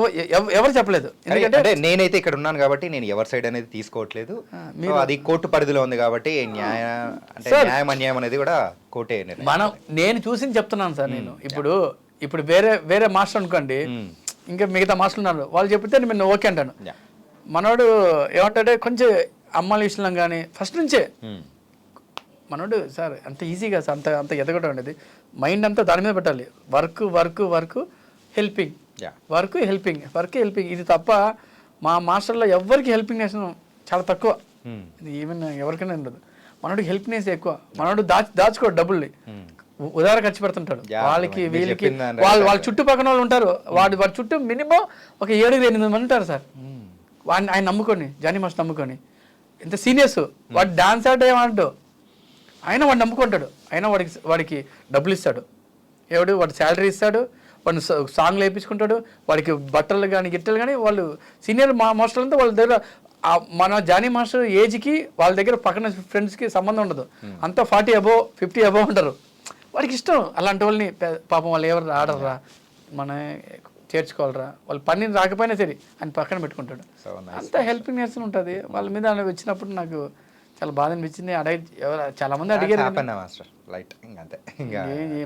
ఎవరు చెప్పలేదు. ఎందుకంటే నేనైతే ఇక్కడ ఉన్నాను కాబట్టి నేను ఎవరి సైడ్ అనేది తీసుకోవట్లేదు. అది కోర్టు పరిధిలో ఉంది కాబట్టి న్యాయం అన్యాయం అనేది కూడా కోర్టే. నేను చూసి చెప్తున్నాను సార్. నేను ఇప్పుడు వేరే మాస్టర్ అనుకోండి, ఇంకా మిగతా మాస్టర్లు ఉన్నారు, వాళ్ళు చెప్తే నేను ఓకే అంటాను. మనోడు ఏమంటాడే కొంచెం అమ్మాయిల విషయంలో కానీ ఫస్ట్ నుంచే మనోడు సార్ అంత ఈజీగా సార్ అంత ఎదగడం అనేది మైండ్ అంతా దాని మీద పెట్టాలి. వర్క్ హెల్పింగ్ ఇది తప్ప మా మాస్టర్లో ఎవరికి హెల్పింగ్నెస్ చాలా తక్కువ. ఇది ఈవెన్ ఎవరికైనా ఉండదు. మనోడికి హెల్ప్నెస్ ఎక్కువ. మనోడు దాచుకోడు డబ్బుల్ని, ఉదాహరణ ఖర్చు పెడుతుంటాడు. వాళ్ళకి వీళ్ళకి వాళ్ళ చుట్టుపక్కల వాళ్ళు ఉంటారు, వాడి చుట్టూ మినిమం ఒక 7-8 మంది ఉంటారు సార్. ఆయన నమ్ముకొని, జానీ మాస్టర్ నమ్ముకొని, ఎంత సీనియర్స్, వాడు డాన్స్ ఆడే ఏమంటాడు, ఆయన వాడు నమ్ముకుంటాడు, అయినా వాడికి డబ్బులు ఇస్తాడు, వాడు శాలరీ ఇస్తాడు, వాడిని సాంగ్లు వేయించుకుంటాడు, వాడికి బట్టలు కానీ గిట్టలు కానీ వాళ్ళు సీనియర్ మాస్టర్లంతా వాళ్ళ దగ్గర మన జానీ మాస్టర్ ఏజ్కి వాళ్ళ దగ్గర పక్కన ఫ్రెండ్స్కి సంబంధం ఉండదు, అంతా 40 అబోవ్ 50 అబోవ్ ఉంటారు. వాడికి ఇష్టం అలాంటి వాళ్ళని, పాపం వాళ్ళు ఎవరు ఆడరా, మన చేర్చుకోవాలరా, వాళ్ళు పని రాకపోయినా సరే అని పక్కన పెట్టుకుంటాడు. అంత హెల్పింగ్ నేర్చుకుని ఉంటుంది. వాళ్ళ మీద వచ్చినప్పుడు నాకు చాలా బాధ అనిపించింది. ఎవరు చాలా మంది అడిగారు, లైట్ ఇంకా అంతే, ఇంకా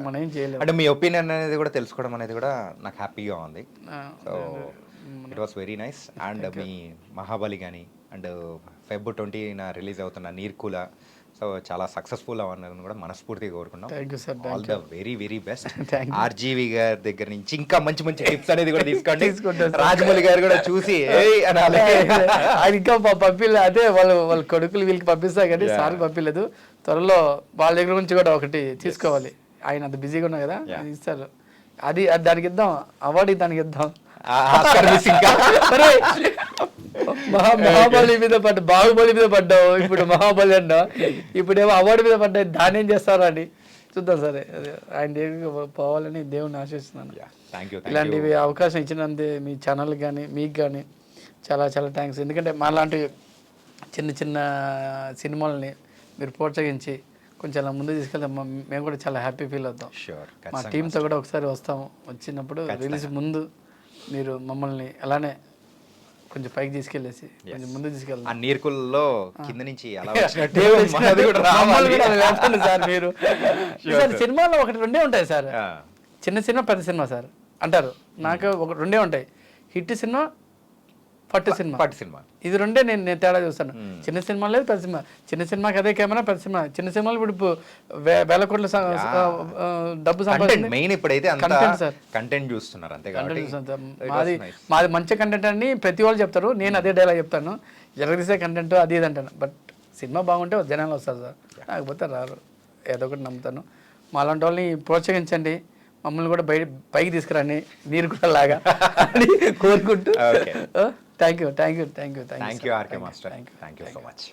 మనం ఏం చేయలేదు. అంటే మీ ఒపీనియన్ అనేది కూడా తెలుసుకోవడం అనేది కూడా నాకు హ్యాపీగా ఉంది. So it was very nice. And మీ మహాబలి కానీ అండ్ Feb 20 రిలీజ్ అవుతున్న నీర్కుల, సో చాలా సక్సెస్ఫుల్ అవ్వాలని కూడా మనస్ఫూర్తిగా కోరుకున్నాం. All the very very best. RGV గారి దగ్గర నుంచి ఇంకా మంచి మంచి టిప్స్ అనేది కూడా తీసుకోండి. రాజమౌళి గారు కూడా చూసి అనాలి. ఆయన ఇంకా పంపిలే, అదే వాళ్ళ కొడుకులు వీళ్ళకి పంపిస్తా కానీ సార్ పంపించలేదు. త్వరలో వాళ్ళ దగ్గర నుంచి కూడా ఒకటి తీసుకోవాలి. ఆయన అంత బిజీగా ఉన్నా కదా, ఇస్తారు. అది దానికి ఇద్దాం, అవార్డు దానికి ఇద్దాం. మహాబలి మీద పడ్డా, బాహుబలి మీద పడ్డావు, ఇప్పుడు మహాబలి అన్నావు, ఇప్పుడేమో అవార్డు మీద పడ్డా. దాన్ని ఏం చేస్తారా అని చూద్దాం. సరే, ఆయన దగ్గరికి పోవాలని దేవుని ఆశిస్తున్నాను. ఇలాంటివి అవకాశం ఇచ్చినందుకు మీ ఛానల్ కానీ మీకు కానీ చాలా చాలా థ్యాంక్స్. ఎందుకంటే మా లాంటి చిన్న చిన్న సినిమాలని మీరు ప్రోత్సహించి కొంచెం అలా ముందు తీసుకెళ్తే మేము కూడా చాలా హ్యాపీ ఫీల్ అవుతాం. మా టీంతో కూడా ఒకసారి వస్తాము. వచ్చినప్పుడు రిలీజ్ ముందు మీరు మమ్మల్ని అలానే కొంచెం పైకి తీసుకెళ్ళేసి కొంచెం ముందు తీసుకెళ్ళాలి. ఆ నీర్కుల్లో కింద నుంచి సార్ మీరు సార్ సినిమాలో ఒకటి రెండే ఉంటాయి సార్, చిన్న సినిమా పెద్ద సినిమా సార్ అంటారు. నాకు ఒక రెండే ఉంటాయి, హిట్ సినిమా, పట్టు సినిమా. ఇది రెండే నేను తేడా చూస్తాను. చిన్న సినిమా లేదు, పెద్ద సినిమా. చిన్న సినిమాకి అదే కెమెరా, పెద్ద సినిమా. చిన్న సినిమాలు ఇప్పుడు వేల కోట్ల డబ్బు సంపాదించింది. మెయిన్ ఇప్పుడైతే కంటెంట్ సార్, కంటెంట్ చూస్తున్నారు అంతే. మాది మంచి కంటెంట్ అని ప్రతి వాళ్ళు చెప్తారు, నేను అదే డైలాగ్ చెప్తాను. జరగదీసే కంటెంట్ అది ఇది అంటాను. బట్ సినిమా బాగుంటే జనాలు వస్తారు సార్, లేకపోతే రారు. ఏదో ఒకటి నమ్ముతాను. మా అలాంటి వాళ్ళని ప్రోత్సహించండి, మమ్మల్ని కూడా పైకి తీసుకురండి, మీరు కూడా లాగా అని కోరుకుంటూ thank you. RK master. Thank you so much.